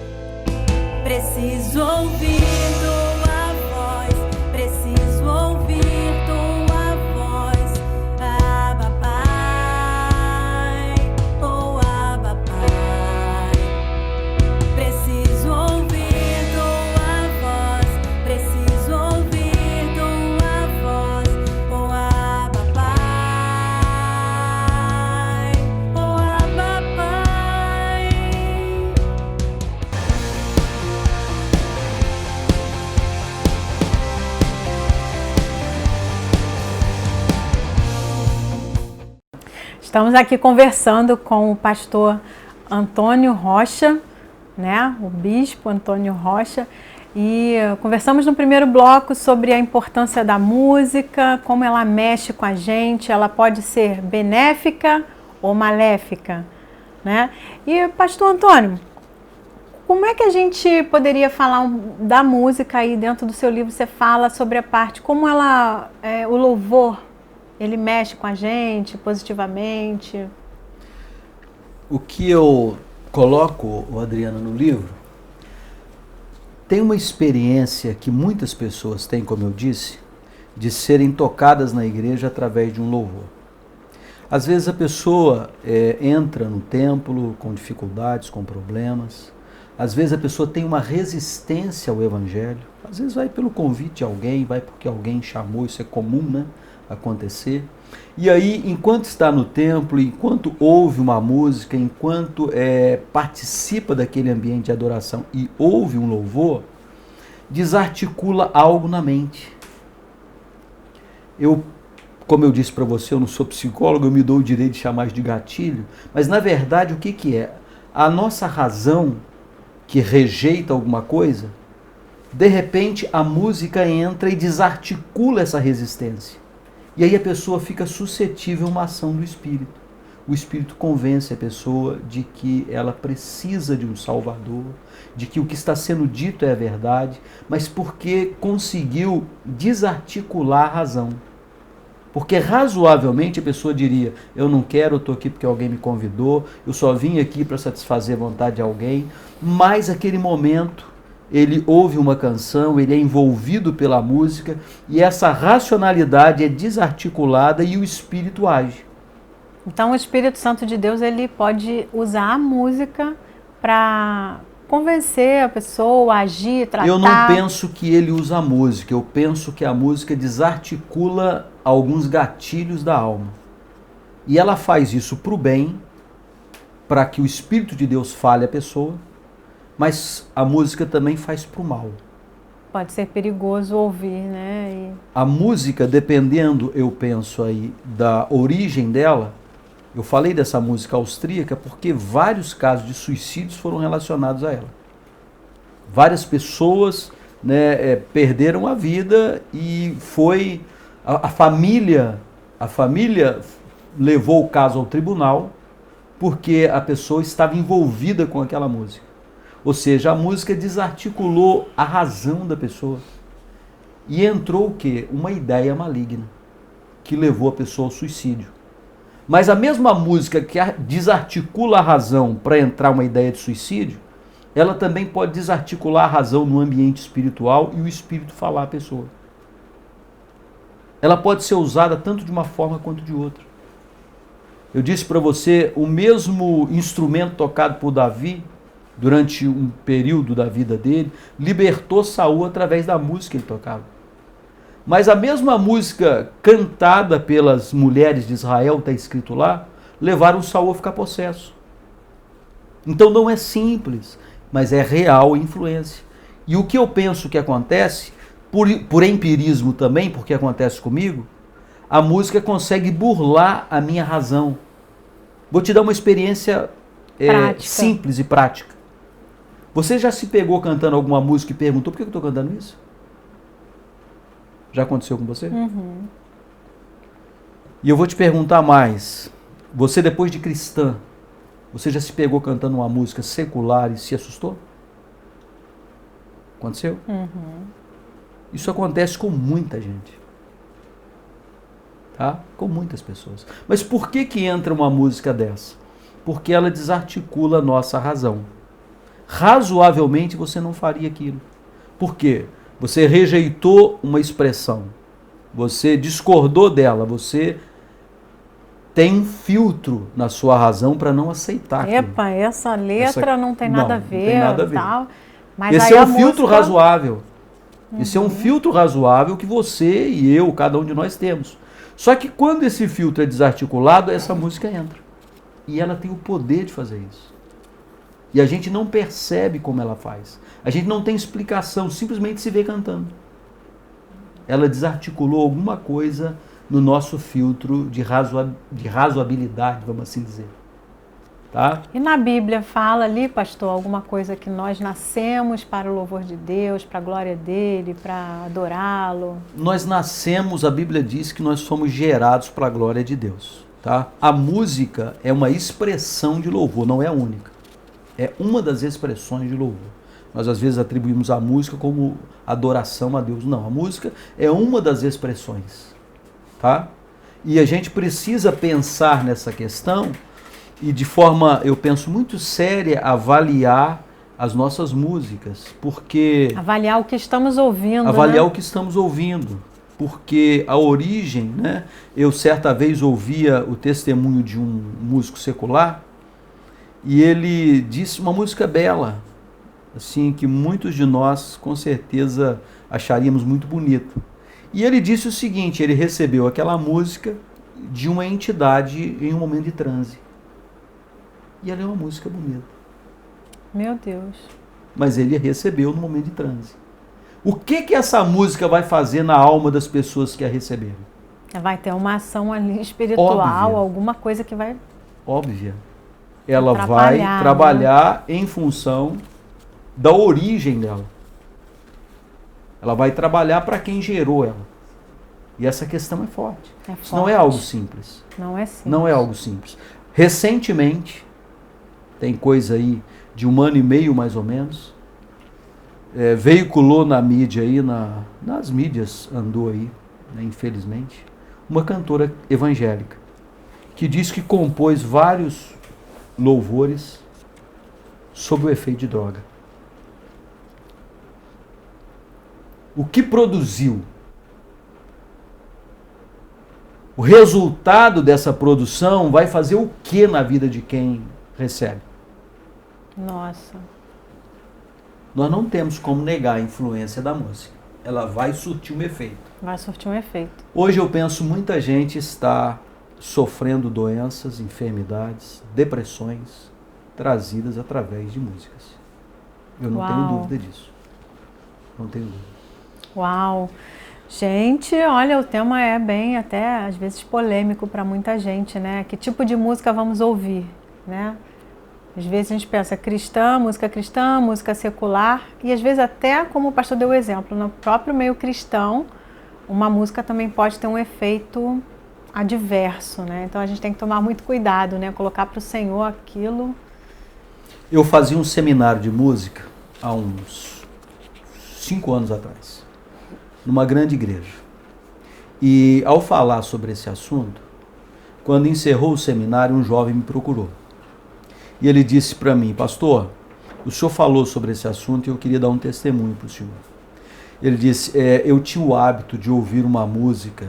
Preciso ouvir tua voz, preciso ouvir tua voz, Abba Pai, oh Abba Pai. Preciso ouvir tua voz, preciso ouvir tua voz, oh Abba Pai, oh Abba Pai. Estamos aqui conversando com o pastor Antônio Rocha, né? O bispo Antônio Rocha, e conversamos no primeiro bloco sobre a importância da música, como ela mexe com a gente, ela pode ser benéfica ou maléfica, né? E pastor Antônio, como é que a gente poderia falar da música aí dentro do seu livro? Você fala sobre a parte, como ela, o louvor, ele mexe com a gente positivamente? O que eu coloco, Adriana, no livro, tem uma experiência que muitas pessoas têm, como eu disse, de serem tocadas na igreja através de um louvor. Às vezes a pessoa entra no templo com dificuldades, com problemas. Às vezes a pessoa tem uma resistência ao evangelho. Às vezes vai pelo convite de alguém, vai porque alguém chamou, isso é comum, né? Acontecer. E aí, enquanto está no templo, enquanto ouve uma música, enquanto participa daquele ambiente de adoração e ouve um louvor, desarticula algo na mente. Como eu disse para você, eu não sou psicólogo, eu me dou o direito de chamar de gatilho, mas na verdade o que é? A nossa razão que rejeita alguma coisa, de repente a música entra e desarticula essa resistência. E aí a pessoa fica suscetível a uma ação do Espírito. O Espírito convence a pessoa de que ela precisa de um Salvador, de que o que está sendo dito é a verdade, mas porque conseguiu desarticular a razão. Porque razoavelmente a pessoa diria, eu não quero, eu estou aqui porque alguém me convidou, eu só vim aqui para satisfazer a vontade de alguém, mas aquele momento ele ouve uma canção, ele é envolvido pela música e essa racionalidade é desarticulada e o Espírito age. Então o Espírito Santo de Deus, ele pode usar a música para convencer a pessoa, agir, tratar. Eu não penso que ele usa a música, eu penso que a música desarticula alguns gatilhos da alma. E ela faz isso para o bem, para que o Espírito de Deus fale a pessoa, mas a música também faz para o mal. Pode ser perigoso ouvir, né? A música, dependendo, eu penso aí, da origem dela, eu falei dessa música austríaca porque vários casos de suicídios foram relacionados a ela. Várias pessoas, né, perderam a vida e foi a família levou o caso ao tribunal porque a pessoa estava envolvida com aquela música. Ou seja, a música desarticulou a razão da pessoa. E entrou o quê? Uma ideia maligna que levou a pessoa ao suicídio. Mas a mesma música que desarticula a razão para entrar uma ideia de suicídio, ela também pode desarticular a razão no ambiente espiritual e o espírito falar à pessoa. Ela pode ser usada tanto de uma forma quanto de outra. Eu disse para você, o mesmo instrumento tocado por Davi, durante um período da vida dele, libertou Saul através da música que ele tocava. Mas a mesma música cantada pelas mulheres de Israel, está escrito lá, levaram Saul a ficar possesso. Então não é simples, mas é real a influência. E o que eu penso que acontece, por empirismo também, porque acontece comigo, a música consegue burlar a minha razão. Vou te dar uma experiência simples e prática. Você já se pegou cantando alguma música e perguntou por que eu estou cantando isso? Já aconteceu com você? Uhum. E eu vou te perguntar mais. Você, depois de cristã, você já se pegou cantando uma música secular e se assustou? Aconteceu? Uhum. Isso acontece com muita gente. Tá? Com muitas pessoas. Mas por que que entra uma música dessa? Porque ela desarticula a nossa razão. Razoavelmente você não faria aquilo. Por quê? Você rejeitou uma expressão, você discordou dela, você tem um filtro na sua razão para não aceitar aquilo. Epa, essa letra não tem nada a ver. Não tem nada a ver. Tal. Mas Esse aí é a um filtro música... razoável. Esse é um filtro razoável que você e eu, cada um de nós temos. Só que quando esse filtro é desarticulado, essa música entra. E ela tem o poder de fazer isso. E a gente não percebe como ela faz. A gente não tem explicação, simplesmente se vê cantando. Ela desarticulou alguma coisa no nosso filtro de razoabilidade, vamos assim dizer. Tá? E na Bíblia fala ali, pastor, alguma coisa que nós nascemos para o louvor de Deus, para a glória dele, para adorá-lo? Nós nascemos, a Bíblia diz que nós somos gerados para a glória de Deus. Tá? A música é uma expressão de louvor, não é a única. É uma das expressões de louvor. Nós às vezes atribuímos a música como adoração a Deus. Não, a música é uma das expressões. Tá? E a gente precisa pensar nessa questão e de forma, eu penso, muito séria, avaliar as nossas músicas. Porque... avaliar o que estamos ouvindo. Avaliar, né? o que estamos ouvindo. Porque a origem, né? Eu certa vez ouvia o testemunho de um músico secular, e ele disse uma música bela, assim, que muitos de nós com certeza acharíamos muito bonito. E ele disse o seguinte, ele recebeu aquela música de uma entidade em um momento de transe. E ela é uma música bonita. Meu Deus. Mas ele recebeu no momento de transe. O que essa música vai fazer na alma das pessoas que a receberam? Vai ter uma ação ali espiritual, Óbvia. alguma coisa que vai... Óbvia. Ela vai Atrapalhar, trabalhar em função da origem dela. Ela vai trabalhar para quem gerou ela. E essa questão é forte. Isso não é algo simples. Não é simples. Não é algo simples. Recentemente, tem coisa aí de 1 ano e meio mais ou menos, veiculou na mídia aí, nas mídias andou aí, né, infelizmente, uma cantora evangélica que diz que compôs vários louvores sob o efeito de droga. O que produziu? O resultado dessa produção vai fazer o que na vida de quem recebe? Nossa. nós não temos como negar a influência da música. Ela vai surtir um efeito. Vai surtir um efeito. Hoje eu penso muita gente está sofrendo doenças, enfermidades, depressões trazidas através de músicas. Eu não tenho dúvida disso. Não tenho dúvida. Uau! Gente, olha, o tema é bem até às vezes polêmico para muita gente, né? Que tipo de música vamos ouvir, né? Às vezes a gente pensa cristã, música secular, e às vezes até, como o pastor deu o exemplo, no próprio meio cristão, uma música também pode ter um efeito adverso, né? Então a gente tem que tomar muito cuidado, né? Colocar para o Senhor aquilo. Eu fazia um seminário de música há uns 5 anos atrás, numa grande igreja. E ao falar sobre esse assunto, quando encerrou o seminário, um jovem me procurou. E ele disse para mim: pastor, o senhor falou sobre esse assunto e eu queria dar um testemunho para o senhor. Ele disse, eu tinha o hábito de ouvir uma música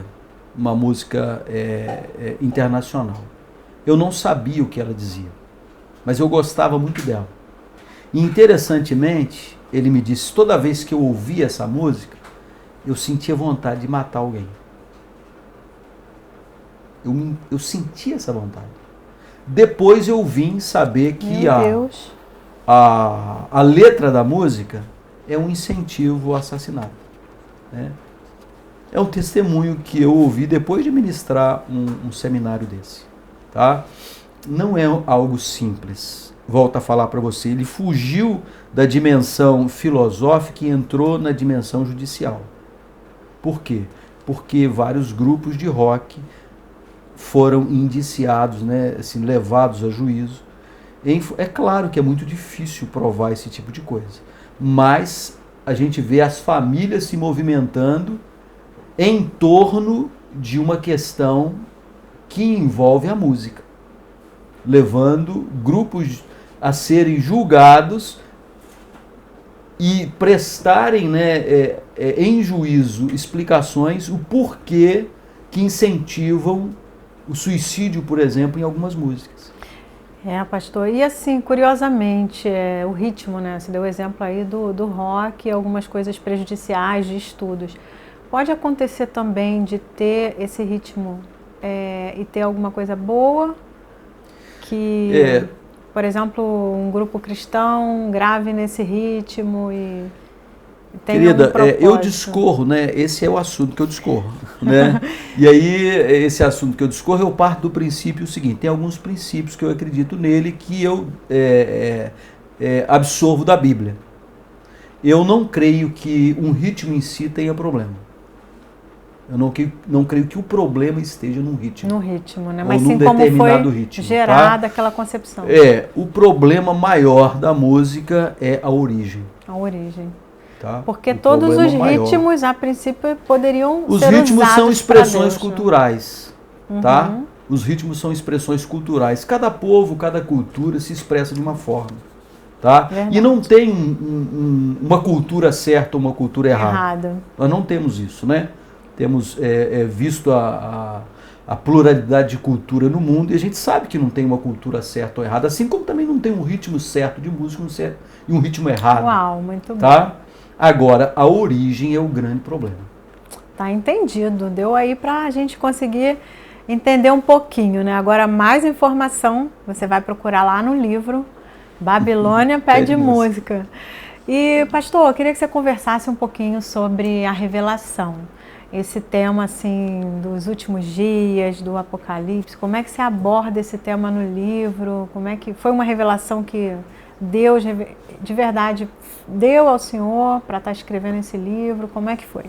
internacional. Eu não sabia o que ela dizia, mas eu gostava muito dela. E interessantemente, ele me disse, toda vez que eu ouvia essa música, eu sentia vontade de matar alguém. Eu sentia essa vontade. Depois eu vim saber que a letra da música é um incentivo ao assassinato. Né? É um testemunho que eu ouvi depois de ministrar um seminário desse. Tá? Não é algo simples. Volto a falar para você, ele fugiu da dimensão filosófica e entrou na dimensão judicial. Por quê? Porque vários grupos de rock foram indiciados, né, assim, levados a juízo. É claro que é muito difícil provar esse tipo de coisa, mas a gente vê as famílias se movimentando em torno de uma questão que envolve a música, levando grupos a serem julgados e prestarem, né, em juízo explicações o porquê que incentivam o suicídio, por exemplo, em algumas músicas. Pastor, e assim, curiosamente, o ritmo, né? Você deu o exemplo aí do rock e algumas coisas prejudiciais de estudos. Pode acontecer também de ter esse ritmo e ter alguma coisa boa que, por exemplo, um grupo cristão grave nesse ritmo e tem Querida, eu discorro, né? Esse é o assunto que eu discorro, né? E aí, esse assunto que eu discorro, eu parto do princípio seguinte, tem alguns princípios que eu acredito nele que eu absorvo da Bíblia. Eu não creio que um ritmo em si tenha problema. Eu não creio que o problema esteja num ritmo. No ritmo, né? Mas sim como foi ritmo, gerada aquela concepção. O problema maior da música é a origem. A origem. Tá? Porque todos os ritmos, a princípio, poderiam ser usados. Os ritmos são expressões culturais, tá? Os ritmos são expressões culturais. Cada povo, cada cultura se expressa de uma forma, tá? Verdade. E não tem uma cultura certa ou uma cultura errada. Nós não temos isso, né? Temos visto a pluralidade de cultura no mundo e a gente sabe que não tem uma cultura certa ou errada, assim como também não tem um ritmo certo de música e um ritmo errado. Uau, muito bom. Tá? Agora, a origem é o grande problema. Tá entendido. Deu aí para a gente conseguir entender um pouquinho, né? Agora, mais informação, você vai procurar lá no livro Babilônia Pede Música. E, pastor, eu queria que você conversasse um pouquinho sobre a revelação. Esse tema, assim, dos últimos dias, do Apocalipse. Como é que você aborda esse tema no livro? Como é que foi uma revelação que Deus, de verdade, deu ao Senhor para estar escrevendo esse livro? Como é que foi?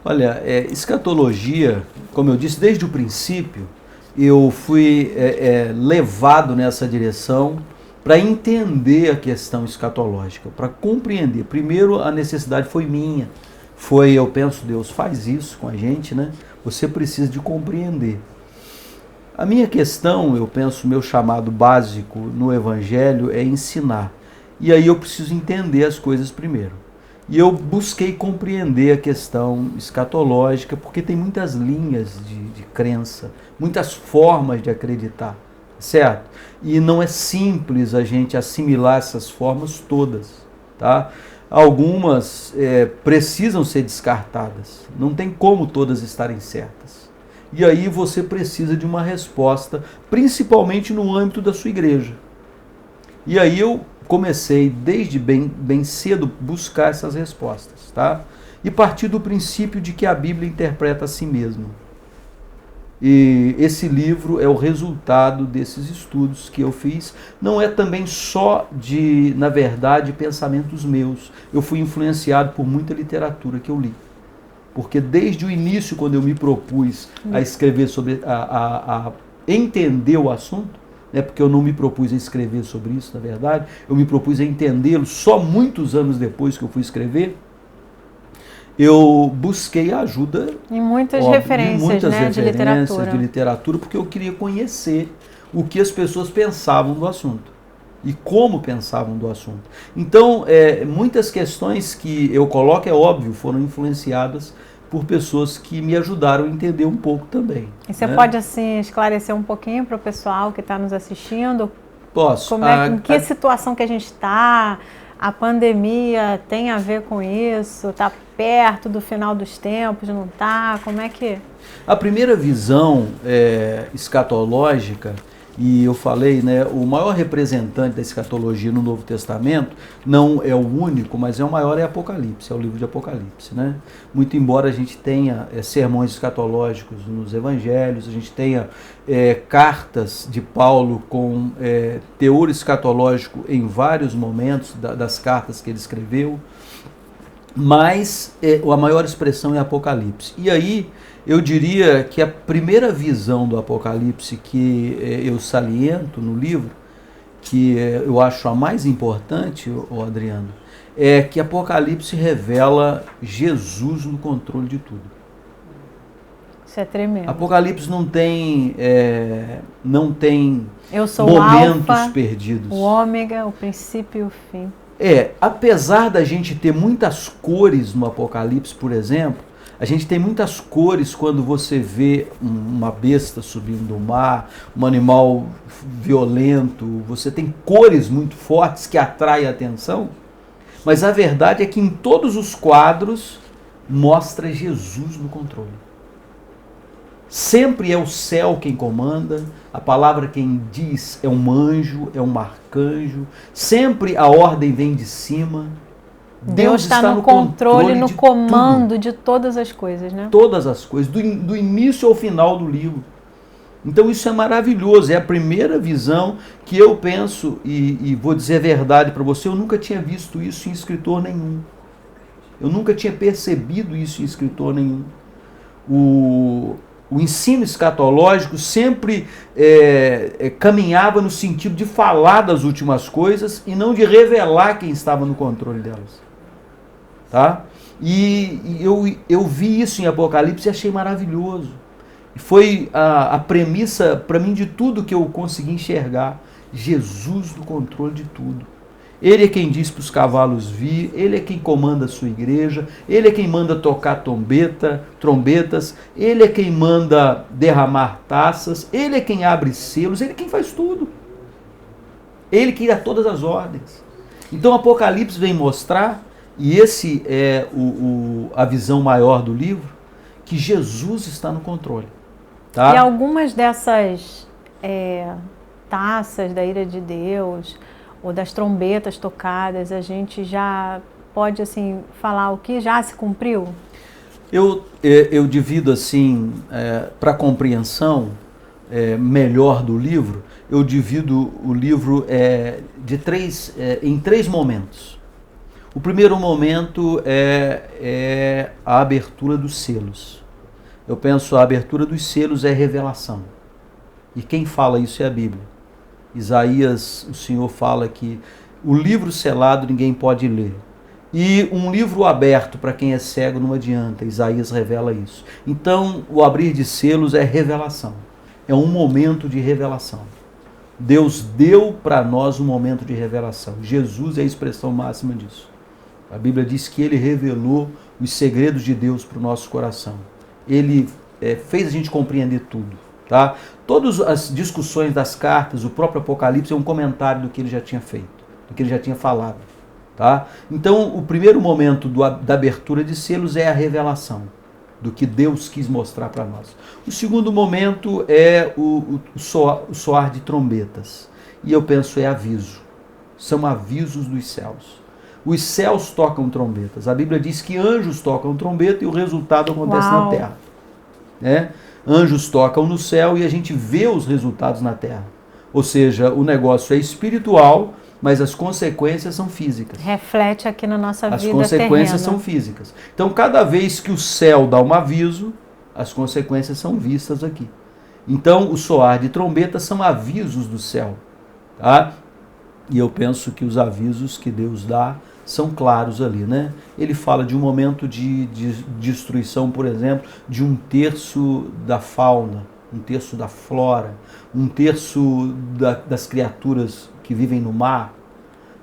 Olha, escatologia, como eu disse, desde o princípio, eu fui levado nessa direção para entender a questão escatológica, para compreender. Primeiro, a necessidade foi minha. Eu penso, Deus faz isso com a gente, né? Você precisa de compreender. A minha questão, eu penso, meu chamado básico no Evangelho é ensinar. E aí eu preciso entender as coisas primeiro. E eu busquei compreender a questão escatológica, porque tem muitas linhas de crença, muitas formas de acreditar, certo? E não é simples a gente assimilar essas formas todas, tá? algumas precisam ser descartadas. Não tem como todas estarem certas. E aí você precisa de uma resposta, principalmente no âmbito da sua igreja. E aí eu comecei, desde bem cedo, buscar essas respostas, tá? E partir do princípio de que a Bíblia interpreta a si mesma. E esse livro é o resultado desses estudos que eu fiz. Não é também só na verdade, pensamentos meus. Eu fui influenciado por muita literatura que eu li. Porque desde o início, quando eu me propus a escrever sobre, a entender o assunto, né, porque eu não me propus a escrever sobre isso, na verdade, eu me propus a entendê-lo só muitos anos depois que eu fui escrever, eu busquei a ajuda Em muitas óbvio, referências, de literatura, porque eu queria conhecer o que as pessoas pensavam do assunto e como pensavam do assunto. Então, muitas questões que eu coloco, é óbvio, foram influenciadas por pessoas que me ajudaram a entender um pouco também. E você pode, assim, esclarecer um pouquinho para o pessoal que está nos assistindo? Posso. Em que situação que a gente está? A pandemia tem a ver com isso? Está perto do final dos tempos? Não está? Como é que... A primeira visão escatológica, e eu falei, né, o maior representante da escatologia no Novo Testamento, não é o único, mas é o maior, é Apocalipse, é o livro de Apocalipse, né? Muito embora a gente tenha sermões escatológicos nos evangelhos, a gente tenha cartas de Paulo com teor escatológico em vários momentos das cartas que ele escreveu, mas a maior expressão é Apocalipse. E aí, eu diria que a primeira visão do Apocalipse que eu saliento no livro, que eu acho a mais importante, Adriano, é que Apocalipse revela Jesus no controle de tudo. Isso é tremendo. Apocalipse não tem Eu sou momentos o Alfa, perdidos. o Ômega, o princípio e o fim. Apesar da gente ter muitas cores no Apocalipse, por exemplo, a gente tem muitas cores quando você vê uma besta subindo do mar, um animal violento, você tem cores muito fortes que atraem a atenção, mas a verdade é que em todos os quadros mostra Jesus no controle. Sempre é o céu quem comanda, a palavra quem diz é um anjo, é um arcanjo, sempre a ordem vem de cima. Deus está no controle, no comando de todas as coisas, né? Todas as coisas, do início ao final do livro. Então isso é maravilhoso, é a primeira visão que eu penso, e vou dizer a verdade para você, eu nunca tinha visto isso em escritor nenhum. Eu nunca tinha percebido isso em escritor nenhum. O ensino escatológico sempre caminhava no sentido de falar das últimas coisas e não de revelar quem estava no controle delas. Tá? E eu vi isso em Apocalipse e achei maravilhoso. E foi a premissa para mim de tudo que eu consegui enxergar. Jesus no controle de tudo. Ele é quem diz para os cavalos vir, ele é quem comanda a sua igreja, ele é quem manda tocar trombetas, ele é quem manda derramar taças, ele é quem abre selos, ele é quem faz tudo. Ele que dá todas as ordens. Então Apocalipse vem mostrar, e esse é a visão maior do livro, que Jesus está no controle. Tá? E algumas dessas taças da ira de Deus, ou das trombetas tocadas, a gente já pode assim falar o que já se cumpriu? Eu divido assim, para a compreensão melhor do livro, eu divido o livro em três momentos. O primeiro momento é a abertura dos selos. Eu penso a abertura dos selos é revelação. E quem fala isso é a Bíblia. Isaías, o Senhor fala que o livro selado ninguém pode ler. E um livro aberto para quem é cego não adianta. Isaías revela isso. Então, o abrir de selos é revelação. É um momento de revelação. Deus deu para nós um momento de revelação. Jesus é a expressão máxima disso. A Bíblia diz que Ele revelou os segredos de Deus para o nosso coração. Ele fez a gente compreender tudo. Tá? Todas as discussões das cartas, o próprio Apocalipse é um comentário do que ele já tinha feito, do que ele já tinha falado. Tá? Então, o primeiro momento da abertura de selos é a revelação do que Deus quis mostrar para nós. O segundo momento é o soar de trombetas. E eu penso é aviso. São avisos dos céus. Os céus tocam trombetas. A Bíblia diz que anjos tocam trombeta e o resultado acontece na terra. Né? Anjos tocam no céu e a gente vê os resultados na terra. Ou seja, o negócio é espiritual, mas as consequências são físicas. Reflete aqui na nossa vida As consequências terrena. são físicas. Então, cada vez que o céu dá um aviso, as consequências são vistas aqui. Então, o soar de trombeta são avisos do céu. Tá? E eu penso que os avisos que Deus dá são claros ali, né? Ele fala de um momento de destruição, por exemplo, de 1/3 da fauna, 1/3 da flora, 1/3 das criaturas que vivem no mar.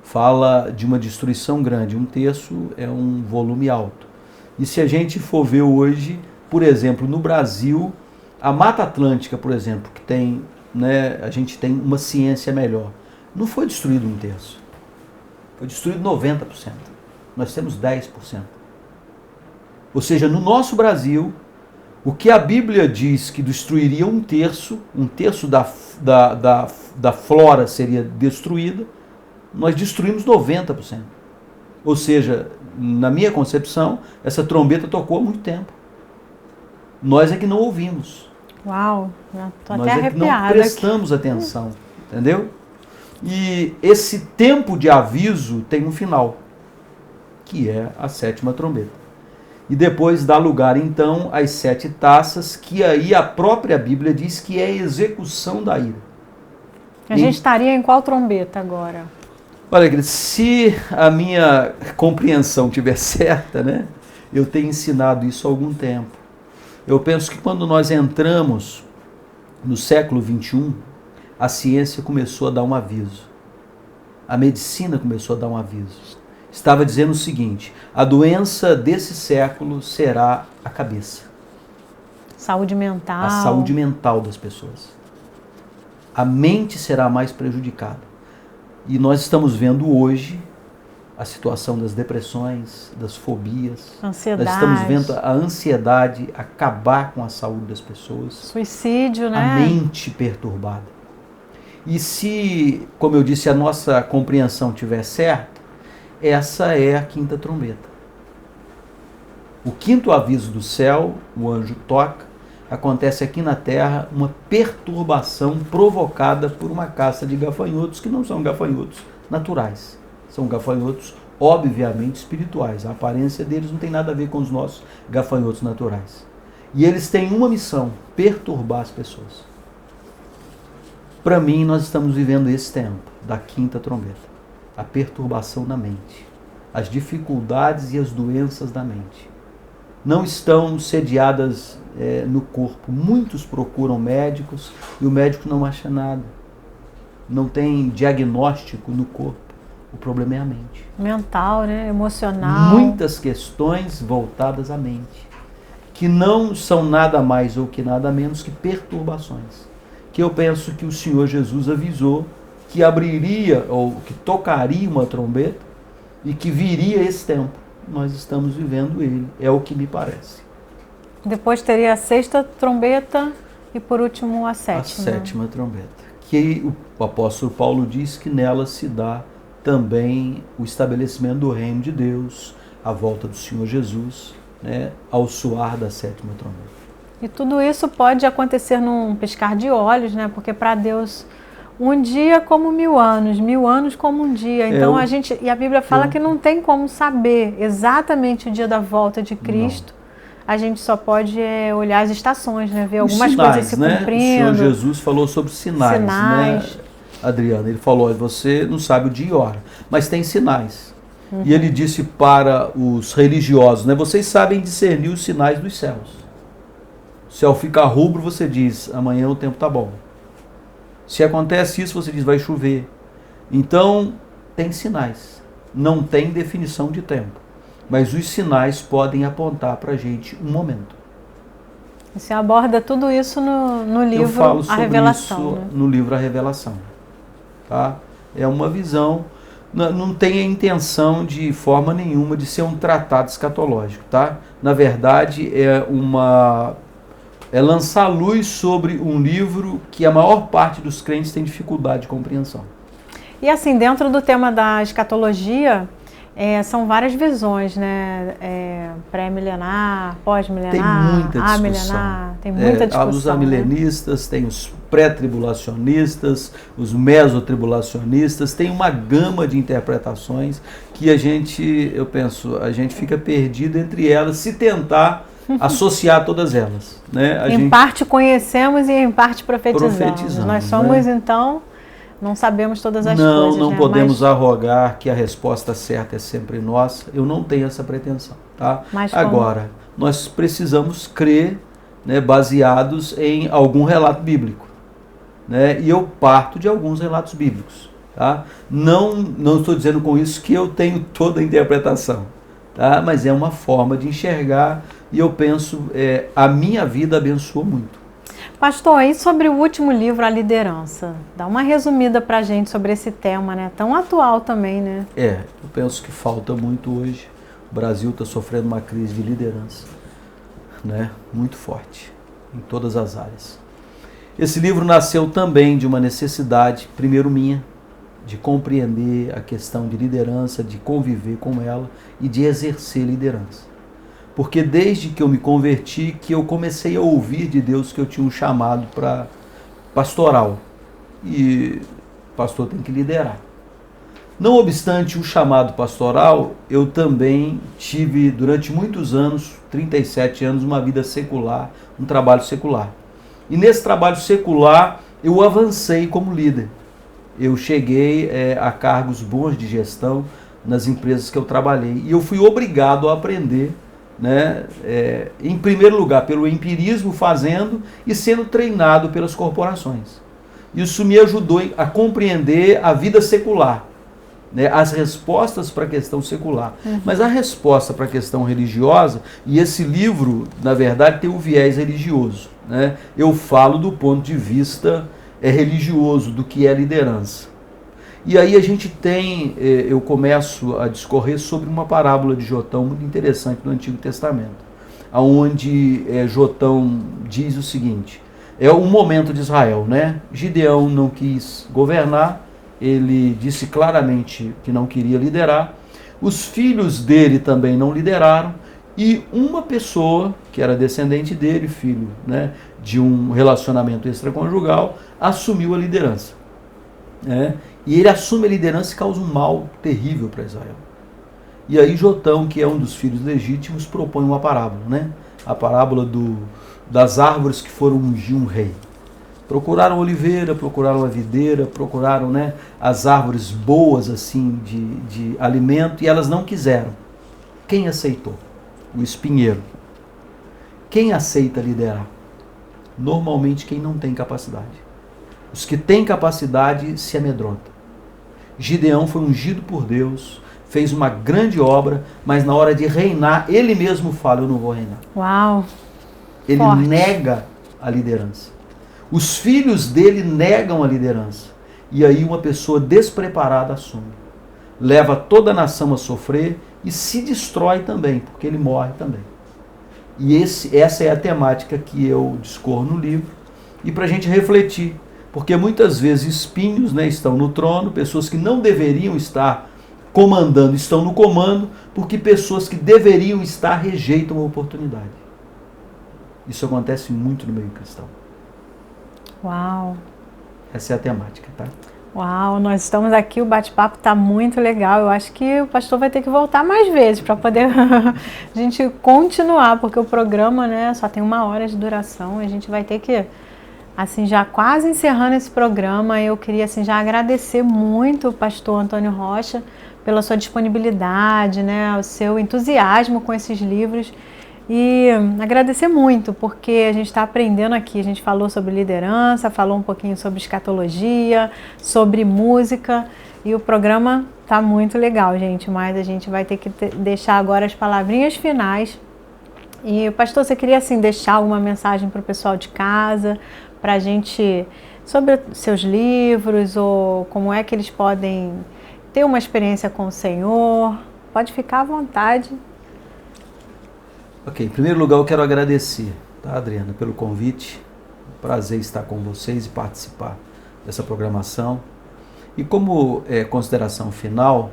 Fala de uma destruição grande. 1/3 é um volume alto. E se a gente for ver hoje, por exemplo, no Brasil, a Mata Atlântica, por exemplo, que tem, né, a gente tem uma ciência melhor, não foi destruído 1/3. Foi destruído 90%. Nós temos 10%. Ou seja, no nosso Brasil, o que a Bíblia diz que destruiria 1/3 da flora seria destruída, nós destruímos 90%. Ou seja, na minha concepção, essa trombeta tocou há muito tempo. Nós é que não ouvimos. Uau, já tô Nós até é que não arrepiada aqui. prestamos atenção, entendeu? E esse tempo de aviso tem um final, que é a 7ª trombeta. E depois dá lugar, então, às 7 taças, que aí a própria Bíblia diz que é a execução da ira. A gente estaria em qual trombeta agora? Olha, querido, se a minha compreensão estiver certa, né, eu tenho ensinado isso há algum tempo. Eu penso que quando nós entramos no século XXI, a ciência começou a dar um aviso. A medicina começou a dar um aviso. Estava dizendo o seguinte: a doença desse século será a cabeça. Saúde mental. A saúde mental das pessoas. A mente será mais prejudicada. E nós estamos vendo hoje a situação das depressões, das fobias. Ansiedade. Nós estamos vendo a ansiedade acabar com a saúde das pessoas. Suicídio, né? A mente perturbada. E se, como eu disse, a nossa compreensão estiver certa, essa é a 5ª trombeta. O 5º aviso do céu, o anjo toca, acontece aqui na terra uma perturbação provocada por uma caça de gafanhotos que não são gafanhotos naturais. São gafanhotos, obviamente, espirituais. A aparência deles não tem nada a ver com os nossos gafanhotos naturais. E eles têm uma missão: perturbar as pessoas. Para mim, nós estamos vivendo esse tempo da 5ª trombeta. A perturbação da mente. As dificuldades e as doenças da mente. Não estão sediadas no corpo. Muitos procuram médicos e o médico não acha nada. Não tem diagnóstico no corpo. O problema é a mente. Mental, né? Emocional. Muitas questões voltadas à mente, que não são nada mais ou que nada menos que perturbações. Que eu penso que o Senhor Jesus avisou que abriria ou que tocaria uma trombeta e que viria esse tempo. Nós estamos vivendo ele, é o que me parece. Depois teria a 6ª trombeta e por último a 7ª. A 7ª trombeta. Que o apóstolo Paulo diz que nela se dá também o estabelecimento do reino de Deus, a volta do Senhor Jesus, né, ao soar da 7ª trombeta. E tudo isso pode acontecer num piscar de olhos, né? Porque para Deus um dia como 1000 anos, 1000 anos como um dia. Então a Bíblia fala que não tem como saber exatamente o dia da volta de Cristo. Não. A gente só pode olhar as estações, né? Ver algumas sinais, coisas se né? cumprindo. O Senhor Jesus falou sobre sinais. Né, Adriana? Ele falou: você não sabe o dia e hora, mas tem sinais. Uhum. E ele disse para os religiosos, né? Vocês sabem discernir os sinais dos céus. O céu fica rubro, você diz: amanhã o tempo está bom. Se acontece isso, você diz: vai chover. Então, tem sinais. Não tem definição de tempo. Mas os sinais podem apontar para a gente um momento. Você aborda tudo isso no livro Eu falo sobre A Revelação. Isso né? no livro A Revelação. Tá? É uma visão não tem a intenção de forma nenhuma de ser um tratado escatológico, tá? Na verdade, é lançar luz sobre um livro que a maior parte dos crentes tem dificuldade de compreensão. E assim, dentro do tema da escatologia, são várias visões, né? Pré-milenar, pós-milenar, Tem muita discussão. amilenar, tem muita discussão. Os amilenistas, tem os pré-tribulacionistas, os mesotribulacionistas, tem uma gama de interpretações que a gente fica perdido entre elas se tentar associar todas elas. Né? Em parte conhecemos e em parte profetizamos. Nós somos, né? Então, não sabemos todas as coisas. Não né? podemos arrogar que a resposta certa é sempre nossa. Eu não tenho essa pretensão. Tá? Agora, nós precisamos crer, né, baseados em algum relato bíblico. Né? E eu parto de alguns relatos bíblicos. Tá? Não estou dizendo com isso que eu tenho toda a interpretação. Tá? Mas é uma forma de enxergar e eu penso, a minha vida abençoou muito. Pastor, e sobre o último livro, A Liderança? Dá uma resumida pra gente sobre esse tema, né? Tão atual também, né? Eu penso que falta muito hoje. O Brasil está sofrendo uma crise de liderança, né? Muito forte, em todas as áreas. Esse livro nasceu também de uma necessidade, primeiro minha, de compreender a questão de liderança, de conviver com ela e de exercer liderança. Porque desde que eu me converti, que eu comecei a ouvir de Deus que eu tinha um chamado para pastoral. E o pastor tem que liderar. Não obstante o chamado pastoral, eu também tive durante muitos anos, 37 anos, uma vida secular, um trabalho secular. E nesse trabalho secular, eu avancei como líder. Eu cheguei a cargos bons de gestão nas empresas que eu trabalhei. E eu fui obrigado a aprender, né, em primeiro lugar, pelo empirismo, fazendo e sendo treinado pelas corporações. Isso me ajudou a compreender a vida secular, né, as respostas para a questão secular. Mas a resposta para a questão religiosa, e esse livro, na verdade, tem o viés religioso. Né? Eu falo do ponto de vista religioso, do que é liderança. E aí a gente tem, eu começo a discorrer sobre uma parábola de Jotão muito interessante do Antigo Testamento, onde Jotão diz o seguinte, é um momento de Israel, né? Gideão não quis governar, ele disse claramente que não queria liderar, os filhos dele também não lideraram, e uma pessoa, que era descendente dele, filho, né, de um relacionamento extraconjugal, assumiu a liderança. Né? E ele assume a liderança e causa um mal terrível para Israel. E aí Jotão, que é um dos filhos legítimos, propõe uma parábola, né? A parábola das árvores que foram ungir um rei. Procuraram oliveira, procuraram a videira, procuraram, né, as árvores boas assim de alimento, e elas não quiseram. Quem aceitou? O espinheiro. Quem aceita liderar? Normalmente quem não tem capacidade. Os que têm capacidade se amedrontam. Gideão foi ungido por Deus, fez uma grande obra, mas na hora de reinar, ele mesmo fala, eu não vou reinar. Uau! Ele Forte. nega a liderança. Os filhos dele negam a liderança. E aí uma pessoa despreparada assume. Leva toda a nação a sofrer e se destrói também, porque ele morre também. E essa é a temática que eu discorro no livro, e para a gente refletir, porque muitas vezes espinhos, né, estão no trono, pessoas que não deveriam estar comandando estão no comando, porque pessoas que deveriam estar rejeitam a oportunidade. Isso acontece muito no meio cristão. Uau! Essa é a temática, tá? Uau, nós estamos aqui, o bate-papo está muito legal. Eu acho que o pastor vai ter que voltar mais vezes para poder a gente continuar, porque o programa, né, só tem 1 hora de duração. A gente vai ter que, assim, já quase encerrando esse programa, eu queria, assim, já agradecer muito o pastor Antônio Rocha pela sua disponibilidade, né, o seu entusiasmo com esses livros. E agradecer muito, porque a gente está aprendendo aqui, a gente falou sobre liderança, falou um pouquinho sobre escatologia, sobre música, e o programa está muito legal, gente, mas a gente vai ter que deixar agora as palavrinhas finais. E, pastor, você queria, assim, deixar alguma mensagem para o pessoal de casa, para a gente, sobre seus livros, ou como é que eles podem ter uma experiência com o Senhor. Pode ficar à vontade. Ok, em primeiro lugar eu quero agradecer, tá, Adriana, pelo convite. Prazer estar com vocês e participar dessa programação. E como consideração final,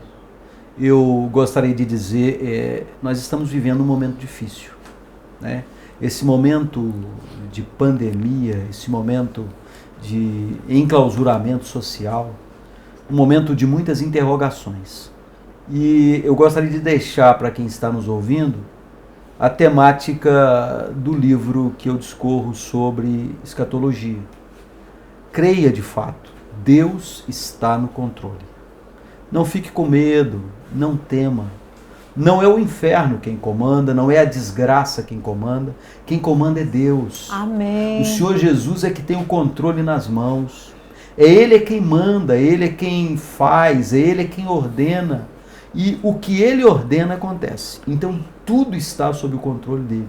eu gostaria de dizer, nós estamos vivendo um momento difícil, né? Esse momento de pandemia, esse momento de enclausuramento social, um momento de muitas interrogações. E eu gostaria de deixar para quem está nos ouvindo a temática do livro que eu discorro sobre escatologia. Creia de fato, Deus está no controle. Não fique com medo, não tema. Não é o inferno quem comanda, não é a desgraça quem comanda é Deus. Amém. O Senhor Jesus é que tem o controle nas mãos. Ele é quem manda, Ele é quem faz, Ele é quem ordena. E o que Ele ordena acontece. Então tudo está sob o controle dele.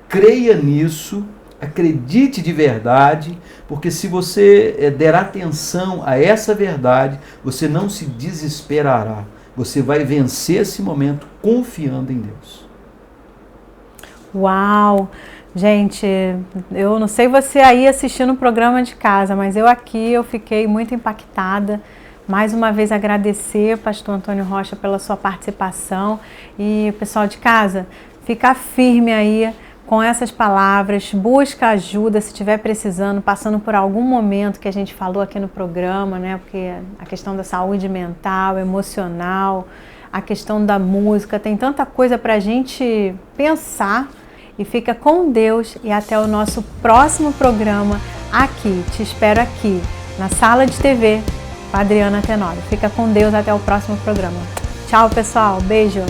Creia nisso, acredite de verdade, porque se você der atenção a essa verdade, você não se desesperará. Você vai vencer esse momento confiando em Deus. Uau! Gente, eu não sei você aí assistindo o programa de casa, mas eu aqui eu fiquei muito impactada. Mais uma vez agradecer, pastor Antônio Rocha, pela sua participação. E pessoal de casa, fica firme aí com essas palavras, busca ajuda se estiver precisando, passando por algum momento que a gente falou aqui no programa, né? Porque a questão da saúde mental, emocional, a questão da música, tem tanta coisa para a gente pensar. E fica com Deus e até o nosso próximo programa aqui. Te espero aqui na Sala de TV com a Adriana Tenório. Fica com Deus até o próximo programa. Tchau, pessoal. Beijo.